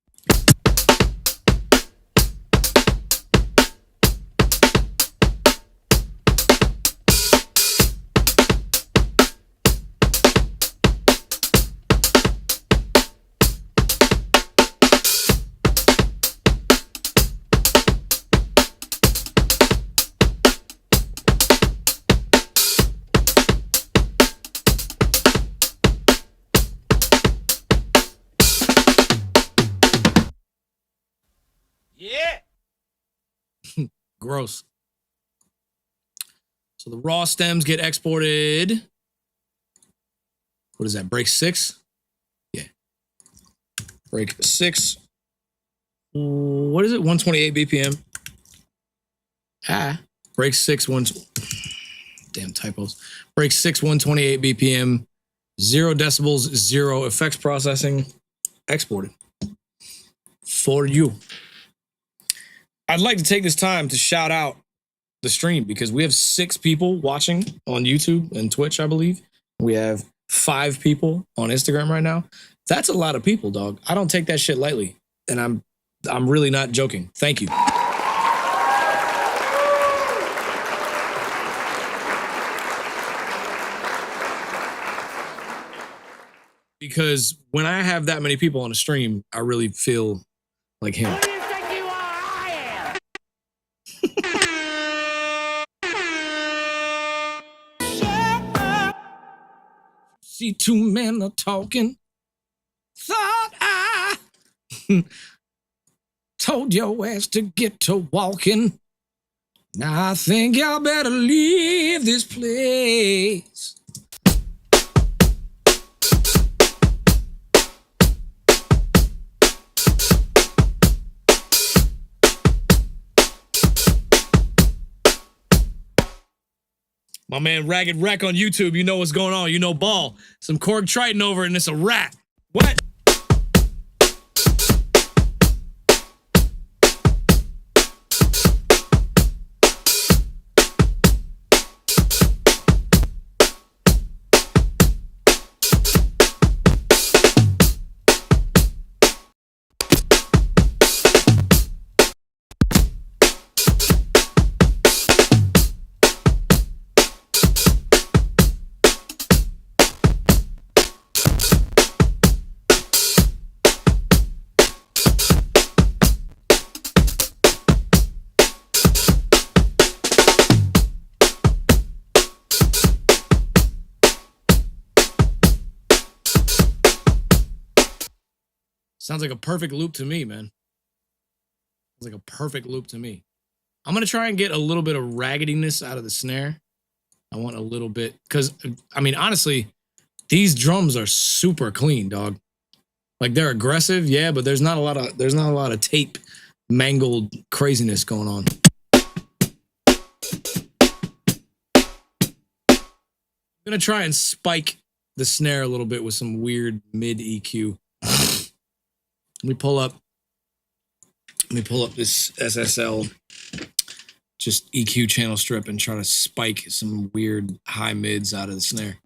Gross. So the raw stems get exported. What is that? Break 6? Yeah. Break 6. What is it? 128 BPM. Break 6, damn typos. Break 6, 128 BPM. 0 decibels, 0 effects processing. Exported. For you. I'd like to take this time to shout out the stream because we have 6 people watching on YouTube and Twitch, I believe. We have 5 people on Instagram right now. That's a lot of people, dog. I don't take that shit lightly. And I'm really not joking. Thank you. Because when I have that many people on a stream, I really feel like him. Who do you think you are? I am. See 2 men are talking. Thought I told your ass to get to walking. Now I think y'all better leave this place. My man Ragged Wreck on YouTube, you know what's going on. You know ball. Some Korg Triton over and it's a rat. What? Sounds like a perfect loop to me, man. Sounds like a perfect loop to me. I'm going to try and get a little bit of raggediness out of the snare. I want a little bit, because, I mean, honestly, these drums are super clean, dog. Like, they're aggressive, yeah, but there's not a lot of tape mangled craziness going on. I'm going to try and spike the snare a little bit with some weird mid EQ. Let me pull up this SSL just EQ channel strip and try to spike some weird high mids out of the snare.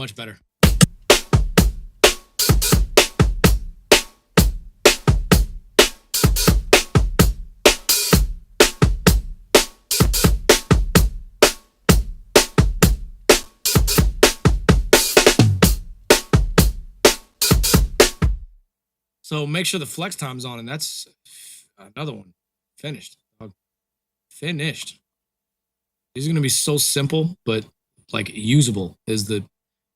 Much better. So make sure the flex time's on, and that's another one. Finished. Finished. These are gonna be so simple, but like usable is the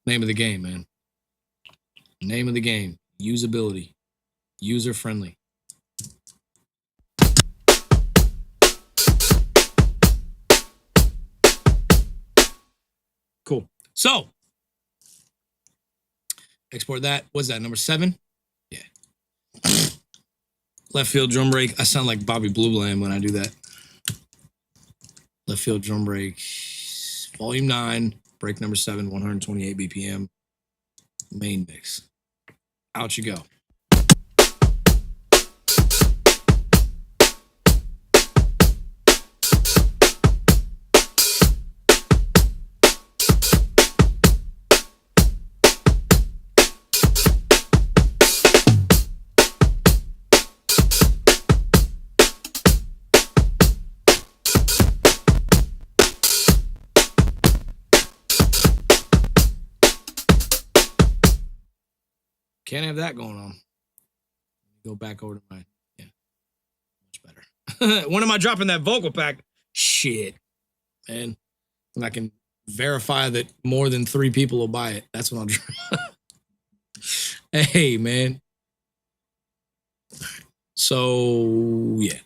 name of the game, man. Name of the game. Usability. User friendly. Cool. So export that. What's that? Number 7? Yeah. Left field drum break. I sound like Bobby Blue Bland when I do that. Left field drum break. Volume 9. Break number 7. 128 BPM. Main mix. Out you go. Can't have that going on. Go back over to my, yeah, much better. When am I dropping that vocal pack? Shit, man. And I can verify that more than 3 people will buy it. That's what I'll drop. Hey, man. So, yeah.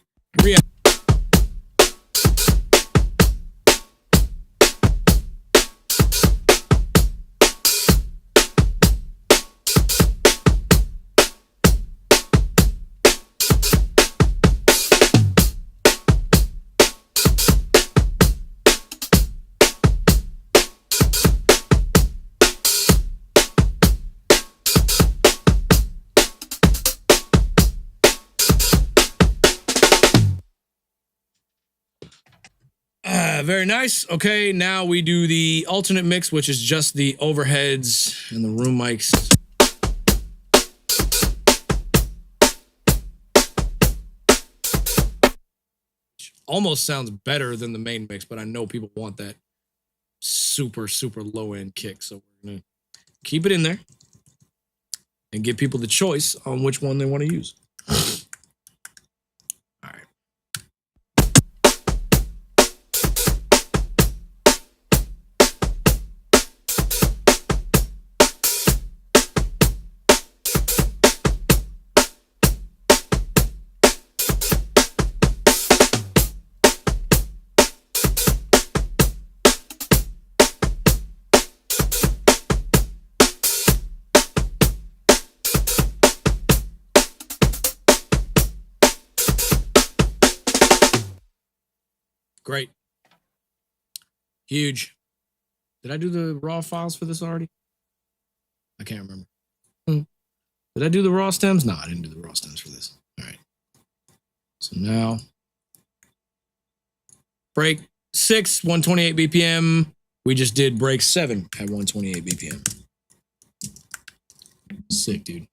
Very nice. Okay, now we do the alternate mix, which is just the overheads and the room mics. Almost sounds better than the main mix, but I know people want that super, super low end kick. So we're going to keep it in there and give people the choice on which one they want to use. Great. Huge. Did I do the raw files for this already? I can't remember. Did I do the raw stems? No, I didn't do the raw stems for this. All right. So now, break 6, 128 BPM. We just did break 7 at 128 BPM. Sick, dude.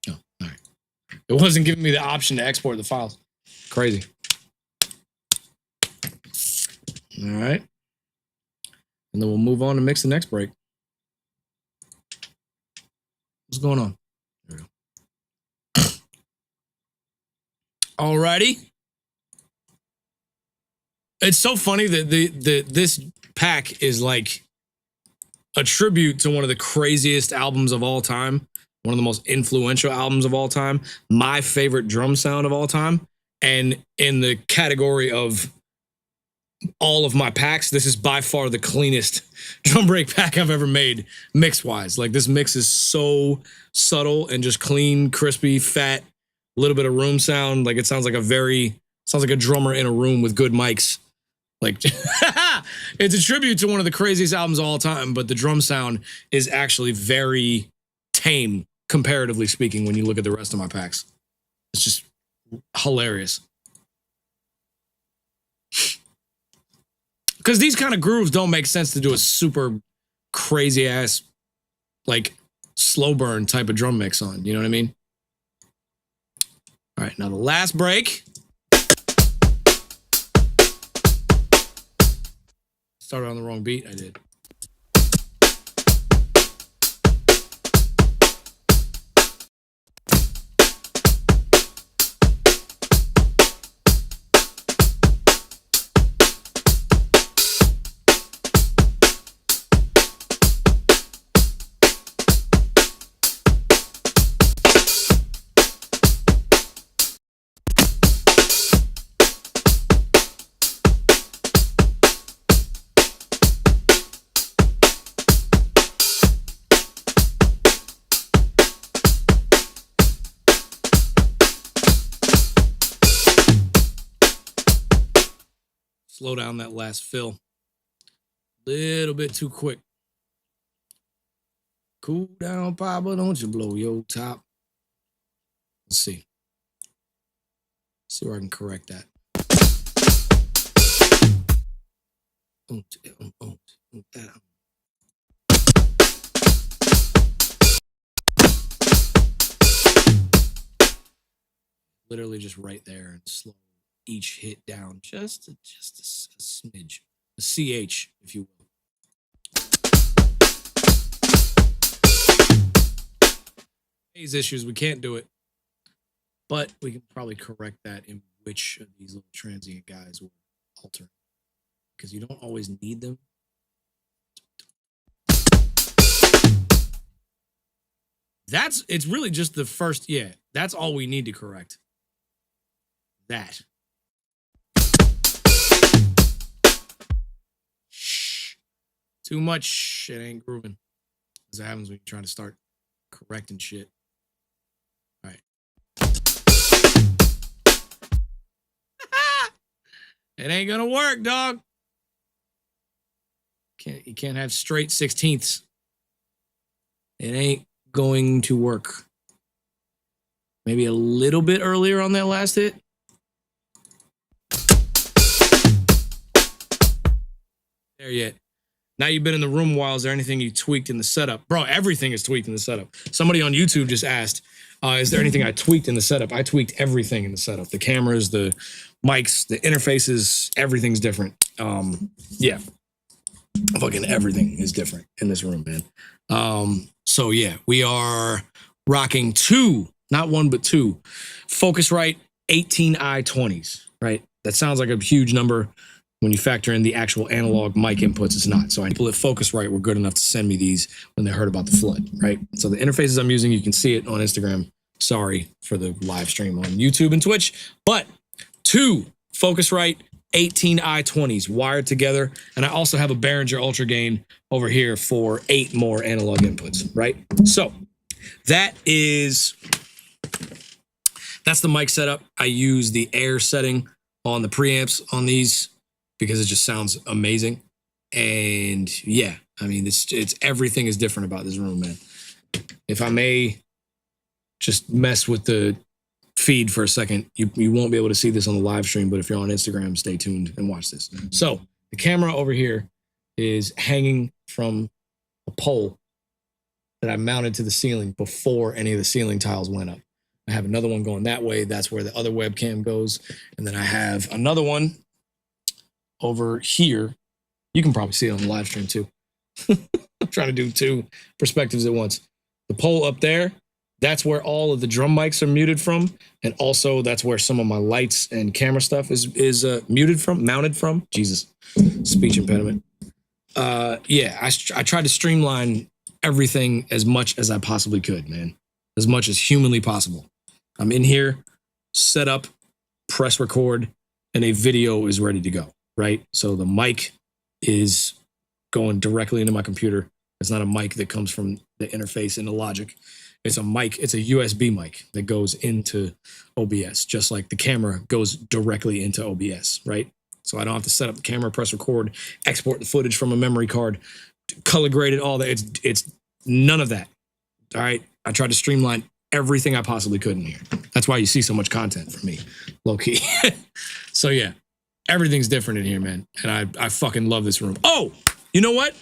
Oh, all right. It wasn't giving me the option to export the files. Crazy. All right. And then we'll move on to mix the next break. What's going on? There we go. All righty. It's so funny that this pack is like a tribute to one of the craziest albums of all time, one of the most influential albums of all time, my favorite drum sound of all time. And in the category of all of my packs, this is by far the cleanest drum break pack I've ever made, mix-wise. Like, this mix is so subtle and just clean, crispy, fat, a little bit of room sound. Like, it sounds like a drummer in a room with good mics. Like, it's a tribute to one of the craziest albums of all time, but the drum sound is actually very tame, comparatively speaking, when you look at the rest of my packs. It's just hilarious. because these kind of grooves don't make sense to do a super crazy ass, like slow burn type of drum mix on. You know what I mean? All right, now the last break. Started on the wrong beat. I did. Slow down that last fill. Little bit too quick. Cool down, Papa, don't you blow your top. Let's see. See where I can correct that. Literally just right there and slow each hit down just a smidge, a CH, if you will. These issues, we can't do it, but we can probably correct that in which of these little transient guys will alter, because you don't always need them. It's really just the first, yeah, that's all we need to correct. That. Shh. Too much shit ain't grooving. As it happens when you're trying to start correcting shit. All right. It ain't gonna work, dog. You can't have straight 16ths. It ain't going to work. Maybe a little bit earlier on that last hit. There yet. Now you've been in the room a while. Is there anything you tweaked in the setup? Bro, everything is tweaked in the setup. Somebody on YouTube just asked, is there anything I tweaked in the setup? I tweaked everything in the setup. The cameras, the mics, the interfaces, everything's different. Yeah. Fucking everything is different in this room, man. So yeah, we are rocking two, not one, but two Focusrite 18i20s, right? That sounds like a huge number. When you factor in the actual analog mic inputs, it's not. So people at Focusrite were good enough to send me these when they heard about the flood, right? So the interfaces I'm using, you can see it on Instagram. Sorry for the live stream on YouTube and Twitch, but two Focusrite 18i20s wired together. And I also have a Behringer Ultra Gain over here for 8 more analog inputs, right? So that's the mic setup. I use the air setting on the preamps on these because it just sounds amazing. And yeah, I mean, it's everything is different about this room, man. If I may just mess with the feed for a second, you won't be able to see this on the live stream, but if you're on Instagram, stay tuned and watch this. So the camera over here is hanging from a pole that I mounted to the ceiling before any of the ceiling tiles went up. I have another one going that way. That's where the other webcam goes. And then I have another one over here. You can probably see it on the live stream too. I'm trying to do two perspectives at once. The pole up there, that's where all of the drum mics are muted from. And also that's where some of my lights and camera stuff is mounted from. Jesus, speech impediment. Yeah, I tried to streamline everything as much as I possibly could, man. As much as humanly possible. I'm in here, set up, press record, and a video is ready to go, right? So the mic is going directly into my computer. It's not a mic that comes from the interface into Logic. It's a mic, it's a USB mic that goes into OBS, just like the camera goes directly into OBS, right? So I don't have to set up the camera, press record, export the footage from a memory card, color grade it, all that. It's none of that, all right? I tried to streamline everything I possibly could in here. That's why you see so much content from me, low key. So yeah, Everything's different in here, man. And I fucking love this room. Oh, you know what?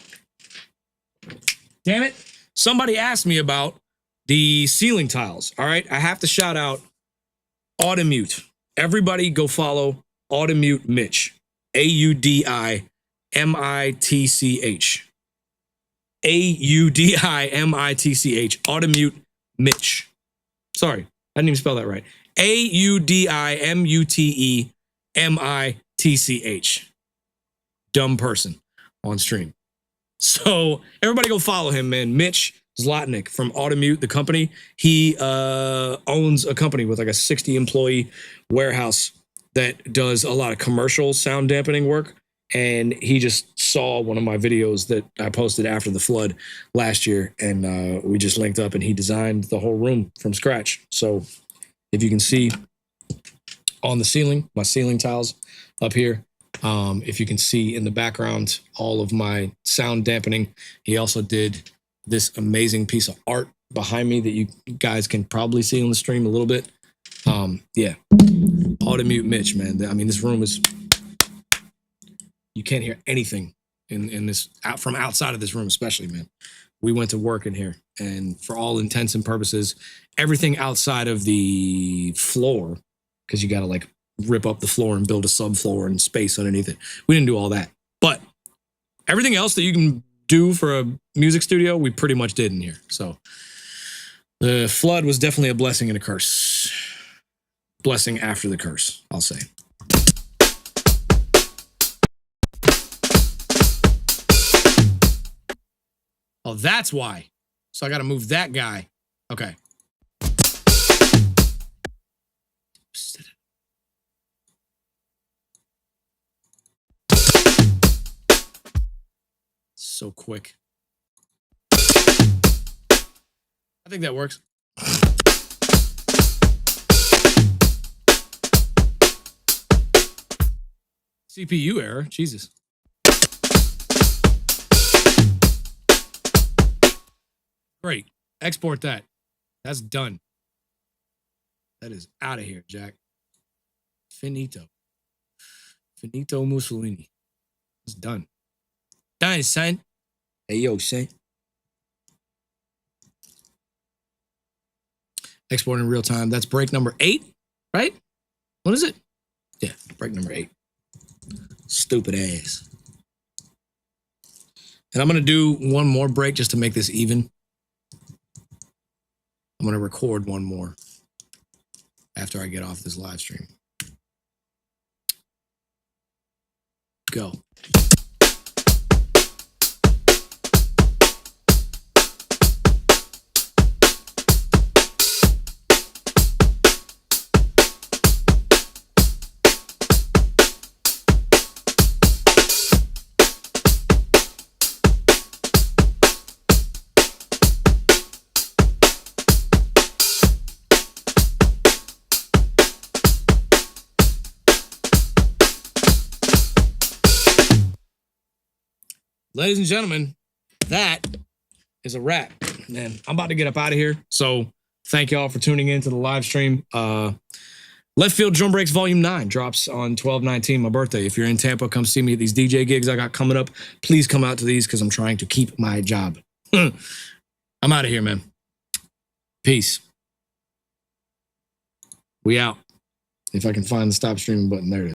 Damn it. Somebody asked me about the ceiling tiles. All right. I have to shout out Automute. Everybody go follow Automute Mitch. AUDIMITCH. AUDIMITCH. Automute Mitch. Sorry, I didn't even spell that right. AUDIMUTEMITCH. Dumb person on stream. So everybody go follow him, man. Mitch Zlotnick from Automute, the company. He owns a company with like a 60 employee warehouse that does a lot of commercial sound dampening work. And he just saw one of my videos that I posted after the flood last year. And we just linked up and he designed the whole room from scratch. So if you can see on the ceiling, my ceiling tiles up here, if you can see in the background, all of my sound dampening. He also did this amazing piece of art behind me that you guys can probably see on the stream a little bit. Yeah, Automute Mitch, man. I mean, this room is, you can't hear anything in this from outside of this room, especially, man. We went to work in here, and for all intents and purposes, everything outside of the floor, because you got to like rip up the floor and build a subfloor and space underneath it. We didn't do all that, but everything else that you can do for a music studio, we pretty much did in here. So the flood was definitely a blessing and a curse. Blessing after the curse, I'll say. Oh, that's why. So I got to move that guy. Okay. So quick. I think that works. CPU error. Jesus. Great. Export that. That's done. That is out of here, Jack. Finito. Finito Mussolini. It's done. Done, son. Hey, yo, son. Export in real time. That's break number 8, right? What is it? Yeah, break number 8. Stupid ass. And I'm going to do one more break just to make this even. I'm going to record one more after I get off this live stream. Go. Ladies and gentlemen, that is a wrap. Man, I'm about to get up out of here. So thank y'all for tuning in to the live stream. Left Field Drum Breaks Volume 9 drops on 12/19, my birthday. If you're in Tampa, come see me at these DJ gigs I got coming up. Please come out to these because I'm trying to keep my job. I'm out of here, man. Peace. We out. If I can find the stop streaming button, there it is.